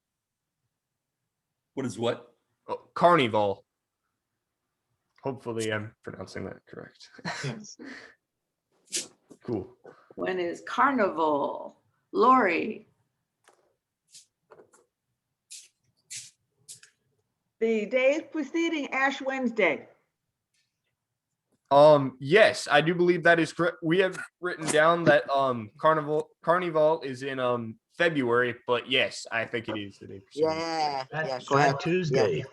What is what? Oh, Carnival. Hopefully I'm pronouncing that correct. Yes. Cool. When is Carnival? Lori. the days preceding Ash Wednesday. Yes, I do believe that is correct. We have written down that Carnival is in February, but yes, I think it is the day preceding. Yeah, Fat correct. Tuesday.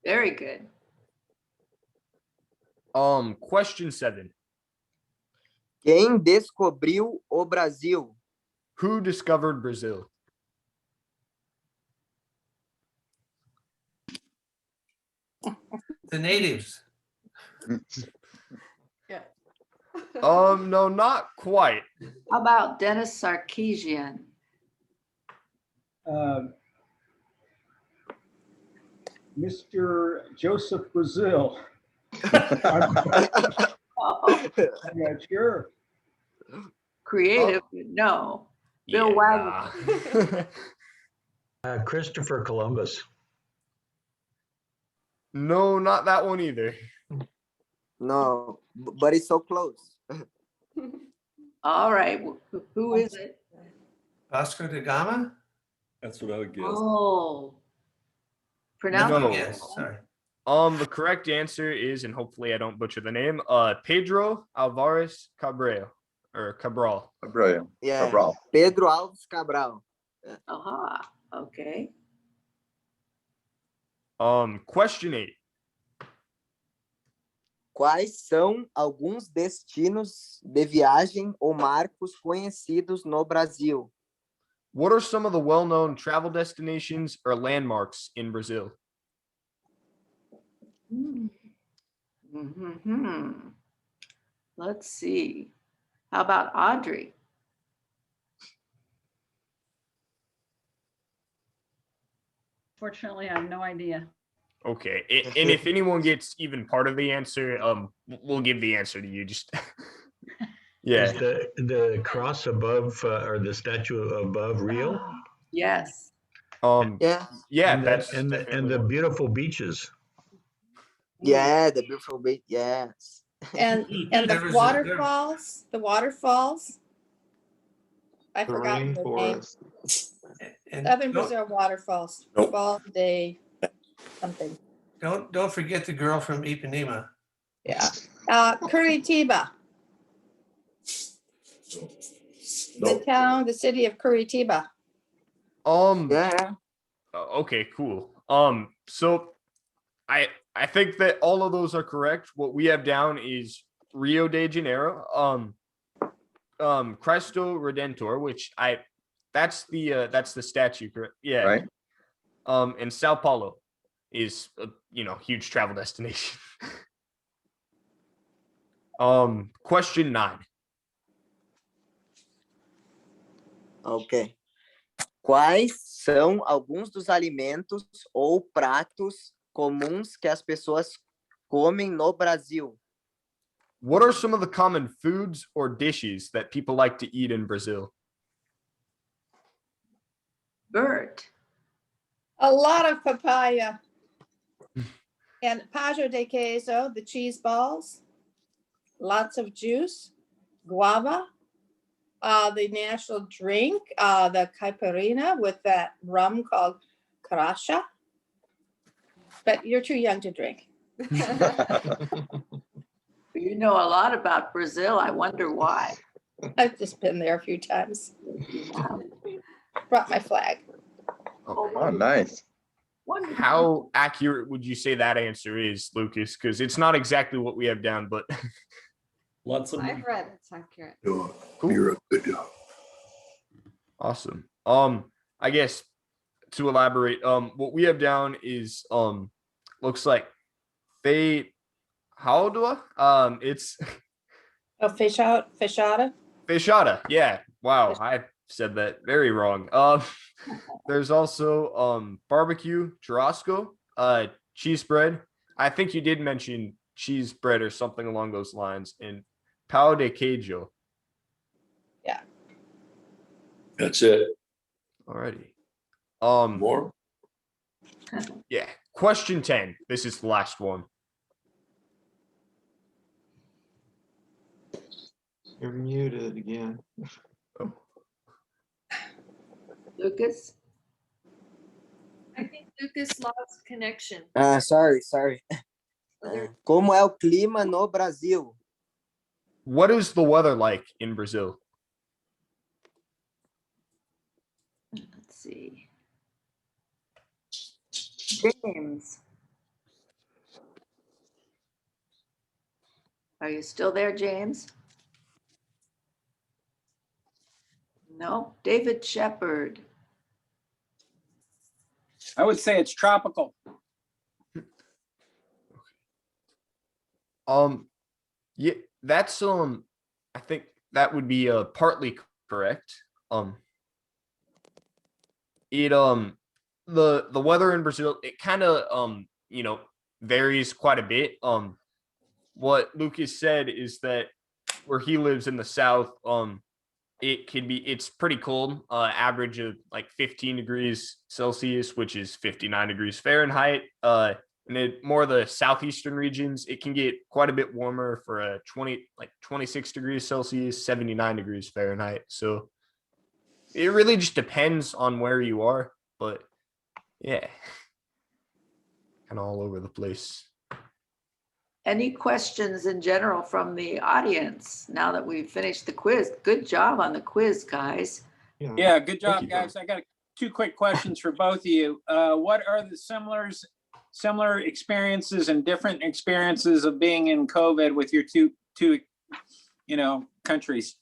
Very good. Question 7. Quem descobriu o Brasil? Who discovered Brazil? The natives. Yeah. No, not quite. How about Dennis Sarkeesian? Mr. Joseph Brazil. I'm not sure. Creative, but no. Bill Wagner. Christopher Columbus. No, not that one either. No, but it's so close. All right, who is it? Vasco da Gama? That's what I would guess. Oh. Pronounce No. it. Yes, sorry. The correct answer is, and hopefully I don't butcher the name, Pedro Alvarez Cabral. Brilliant. Yeah, Cabral. Pedro Alves Cabral. Aha, okay. Question 8. Quais são alguns destinos de viagem ou marcos conhecidos no Brasil? What are some of the well-known travel destinations or landmarks in Brazil? Let's see. How about Audrey? Fortunately, I have no idea. Okay, and if anyone gets even part of the answer, we'll give the answer to you. Just yeah. Is the cross above or the statue above Rio? Yes. Yeah. And that's the beautiful beaches. Yeah, the beautiful beach. Yes. And There the was waterfalls, I forgot Terrain the name. forest. Southern Brazil waterfalls. Nope. Fall de something. Don't forget the girl from Ipanema. Yeah. Curitiba. The city of Curitiba. Yeah. Okay, cool. So I think that all of those are correct. What we have down is Rio de Janeiro, Cristo Redentor, which that's the statue, correct? Yeah. Right. And Sao Paulo is a huge travel destination. Question 9. Ok. Quais são alguns dos alimentos ou pratos comuns que as pessoas comem no Brasil? What are some of the common foods or dishes that people like to eat in Brazil? Bert. A lot of papaya. And pajo de queso, the cheese balls. Lots of juice. Guava. The national drink, the caipirinha with that rum called caracha. But you're too young to drink. You know a lot about Brazil. I wonder why. I've just been there a few times. Brought my flag. Oh, nice. How accurate would you say that answer is, Lucas? Because it's not exactly what we have down, but lots of. I've read it's accurate. Cool. You're a good guy. Awesome. I guess to elaborate, what we have down is looks like it's Feijoada. Feijoada. Yeah. Wow, I said that very wrong. There's also barbecue, churrasco, cheese bread. I think you did mention cheese bread or something along those lines, and pão de queijo. Yeah. That's it. Alrighty. More? Yeah. Question 10. This is the last one. You're muted again. Lucas? I think Lucas lost connection. Sorry. Como é o clima no Brasil? What is the weather like in Brazil? Let's see. James. Are you still there, James? No. David Shepherd. I would say it's tropical. Yeah, that's I think that would be partly correct. It the weather in Brazil, it kind of varies quite a bit. What Lucas said is that where he lives in the south, it's pretty cold, average of like 15 degrees Celsius, which is 59 degrees Fahrenheit. And then more of the southeastern regions, it can get quite a bit warmer for a 26 degrees Celsius, 79 degrees Fahrenheit. So it really just depends on where you are, but yeah, kind of all over the place. Any questions in general from the audience now that we've finished the quiz? Good job on the quiz, guys. Yeah, good job, guys. I got two quick questions for both of you. What are the similar experiences and different experiences of being in COVID with your two countries?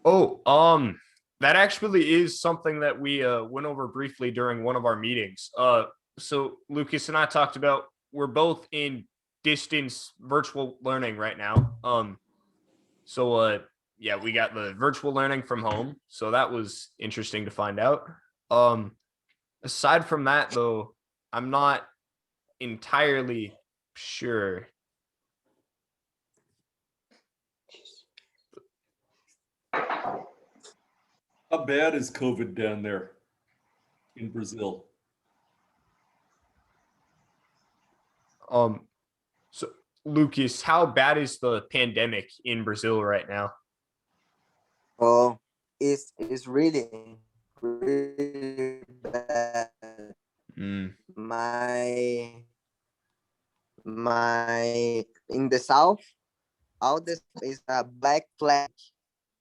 Oh, that actually is something that we went over briefly during one of our meetings. So Lucas and I talked about, we're both in distance virtual learning right now. Yeah, we got the virtual learning from home, so that was interesting to find out. Aside from that, though, I'm not entirely sure. How bad is COVID down there in Brazil? So Lucas, how bad is the pandemic in Brazil right now? Oh, it's really bad. My in the south, all this is a black flag,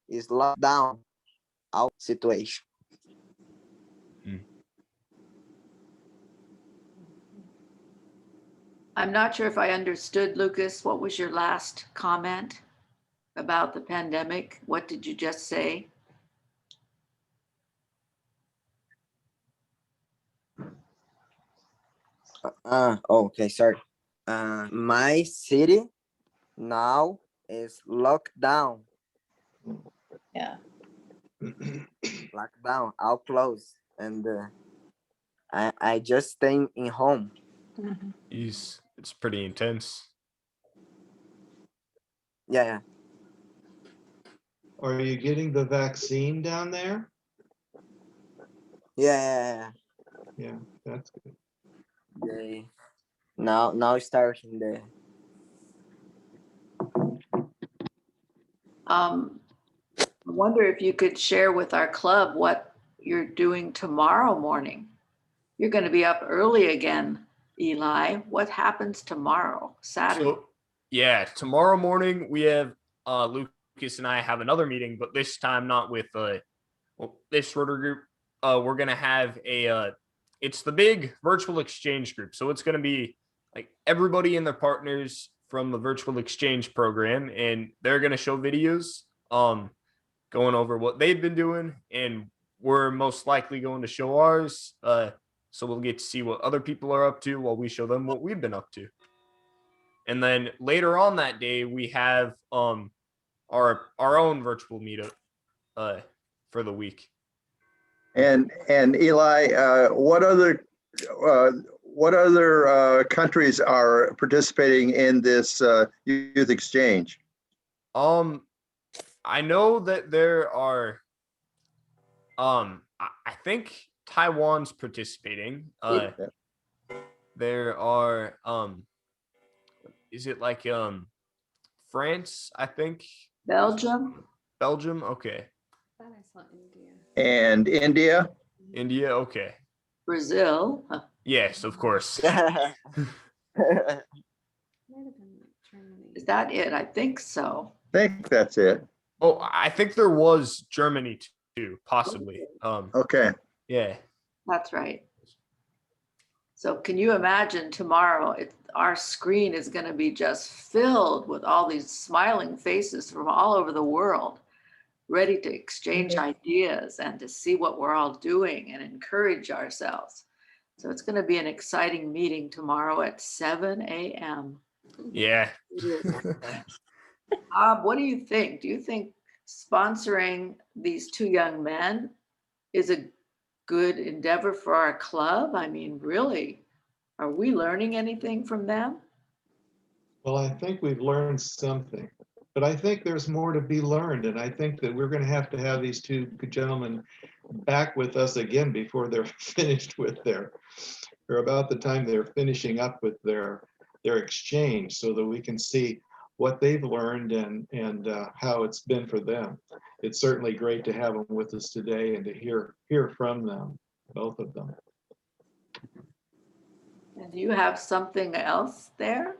is locked down out situation. I'm not sure if I understood, Lucas. What was your last comment about the pandemic? What did you just say? Okay, sorry. My city now is locked down. Yeah. Locked down, all closed, and I just staying in home. It's pretty intense. Yeah. Are you getting the vaccine down there? Yeah. Yeah, that's good. They now starting the. I wonder if you could share with our club what you're doing tomorrow morning. You're going to be up early again, Eli. What happens tomorrow, Saturday? So, yeah, tomorrow morning we have Lucas and I have another meeting, but this time not with this Rotary group. We're gonna have it's the big virtual exchange group. So it's gonna be like everybody and their partners from the virtual exchange program, and they're gonna show videos going over what they've been doing, and we're most likely going to show ours. So we'll get to see what other people are up to while we show them what we've been up to. And then later on that day, we have our own virtual meetup for the week. And Eli, what other countries are participating in this youth exchange? I know that there are. I think Taiwan's participating. There are. Is it like France? I think. Belgium. Belgium. Okay. I thought I saw India. And India. India. Okay. Brazil. Yes, of course. Is that it? I think so. Think that's it. Oh, I think there was Germany too, possibly. Okay. Yeah. That's right. So can you imagine tomorrow, our screen is going to be just filled with all these smiling faces from all over the world, ready to exchange ideas and to see what we're all doing and encourage ourselves. So it's going to be an exciting meeting tomorrow at 7 a.m. Yeah. Bob, what do you think? Do you think sponsoring these two young men is a good endeavor for our club? I mean, really, are we learning anything from them? Well, I think we've learned something, but I think there's more to be learned. And I think that we're going to have these two gentlemen back with us again before they're finished with or about the time they're finishing up with their exchange, so that we can see what they've learned and how it's been for them. It's certainly great to have them with us today and to hear from them, both of them. And do you have something else there?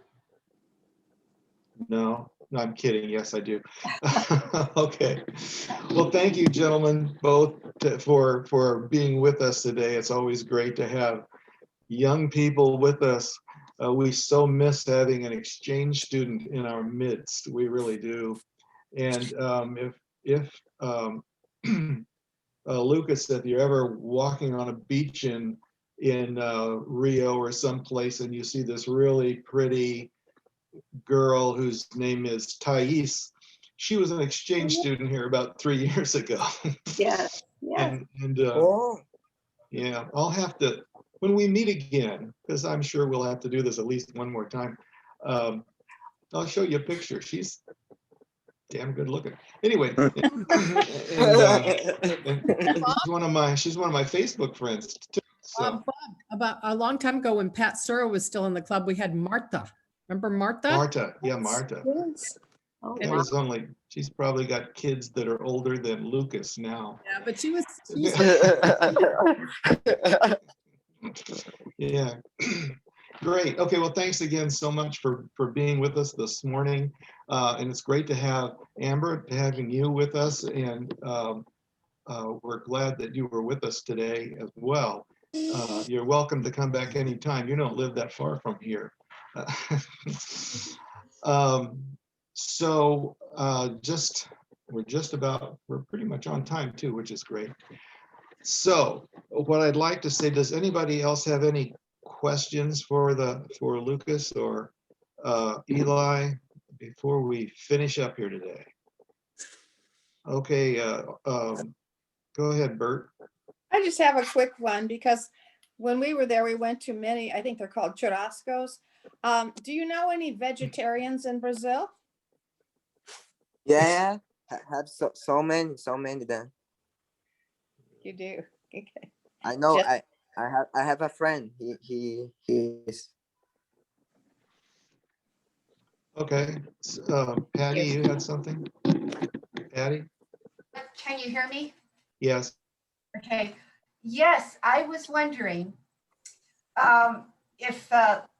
No, I'm kidding. Yes, I do. Okay. Well, thank you, gentlemen, both for being with us today. It's always great to have young people with us. We so miss having an exchange student in our midst. We really do. And if Lucas, if you're ever walking on a beach in Rio or someplace and you see this really pretty girl whose name is Thais, she was an exchange student here about 3 years ago. Yes. And yeah, I'll have to, when we meet again, because I'm sure we'll have to do this at least one more time, I'll show you a picture. She's damn good looking. Anyway, and she's one of my Facebook friends too. So. Bob, about a long time ago when Pat Sura was still in the club, we had Martha. Remember Martha? Martha, yeah, Martha. Yes. Oh, It was only, she's probably got kids that are older than Lucas now. Yeah, but she was. Yeah. Great. Okay. Well, thanks again so much for being with us this morning. And it's great to have Amber, having you with us. And we're glad that you were with us today as well. You're welcome to come back anytime. You don't live that far from here. So we're pretty much on time too, which is great. So what I'd like to say, does anybody else have any questions for Lucas or Eli before we finish up here today? Okay, go ahead, Bert. I just have a quick one because when we were there, we went to many, I think they're called churrascos. Do you know any vegetarians in Brazil? Yeah, I have so many then. You do. Okay. I know. Just- I have a friend. He is. Okay, Patty, you had something? Patty? Can you hear me? Yes. Okay. Yes, I was wondering if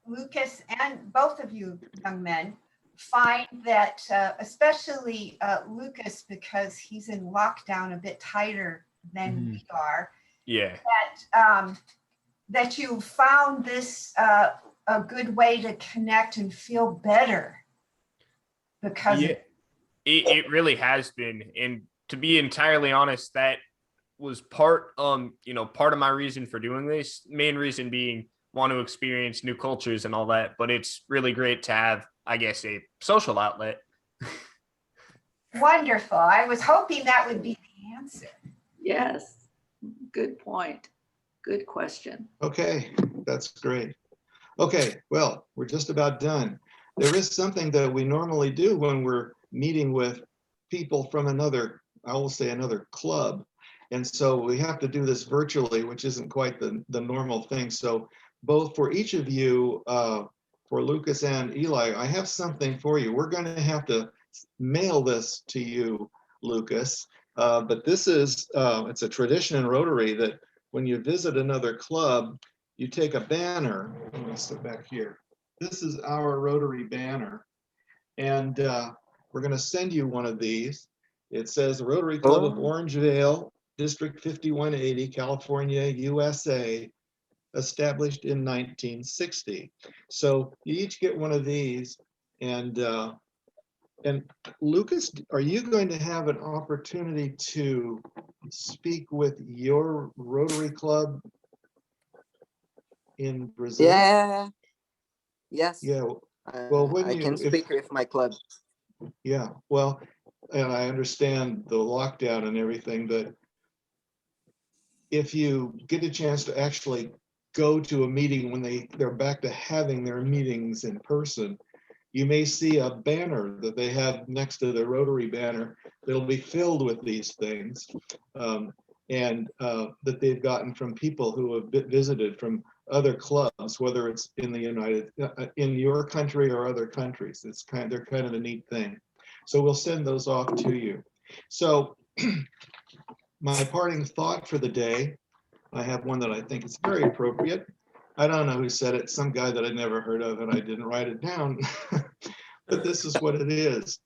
Lucas and both of you young men find that, especially Lucas, because he's in lockdown a bit tighter than we are. Yeah. That you found this a good way to connect and feel better because it really has been. And to be entirely honest, that was part of my reason for doing this. Main reason being want to experience new cultures and all that. But it's really great to have, I guess, a social outlet. Wonderful. I was hoping that would be the answer. Yes. Good point. Good question. Okay, that's great. Okay, well, we're just about done. There is something that we normally do when we're meeting with people from another, I will say another club. And so we have to do this virtually, which isn't quite the normal thing. So both for each of you, for Lucas and Eli, I have something for you. We're going to have to mail this to you, Lucas. But this is, it's a tradition in Rotary that when you visit another club, you take a banner. Let me step back here. This is our Rotary banner. And we're going to send you one of these. It says Rotary Club of Orangevale, District 5180, California, USA, established in 1960. So you each get one of these. And Lucas, are you going to have an opportunity to speak with your Rotary Club in Brazil? Yeah. Yes. Yeah. Well, when I can speak with my club. Yeah. Well, and I understand the lockdown and everything, but if you get a chance to actually go to a meeting when they're back to having their meetings in person, you may see a banner that they have next to the Rotary banner that'll be filled with these things, and that they've gotten from people who have visited from other clubs, whether it's in the in your country or other countries. They're kind of a neat thing. So we'll send those off to you. So my parting thought for the day, I have one that I think is very appropriate. I don't know who said it, some guy that I'd never heard of, and I didn't write it down, but this is what it is.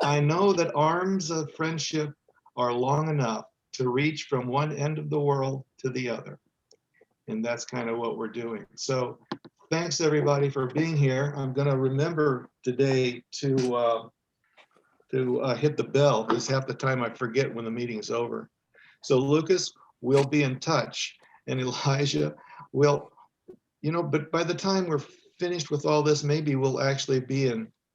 I know that arms of friendship are long enough to reach from one end of the world to the other. And that's kind of what we're doing. So thanks everybody for being here. I'm going to remember today to hit the bell, because half the time I forget when the meeting's over. So Lucas, we'll be in touch, and Elijah, but by the time we're finished with all this, maybe we'll actually be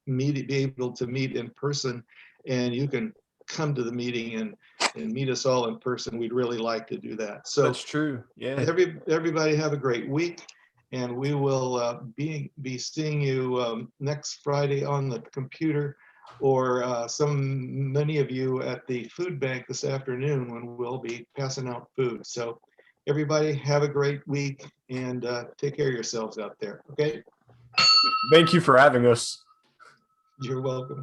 able to meet in person, and you can come to the meeting and meet us all in person. We'd really like to do that. So that's true. Yeah. Everybody have a great week, and we will be seeing you next Friday on the computer, or many of you at the food bank this afternoon when we'll be passing out food. So everybody have a great week, and take care of yourselves out there. Okay. Thank you for having us. You're welcome.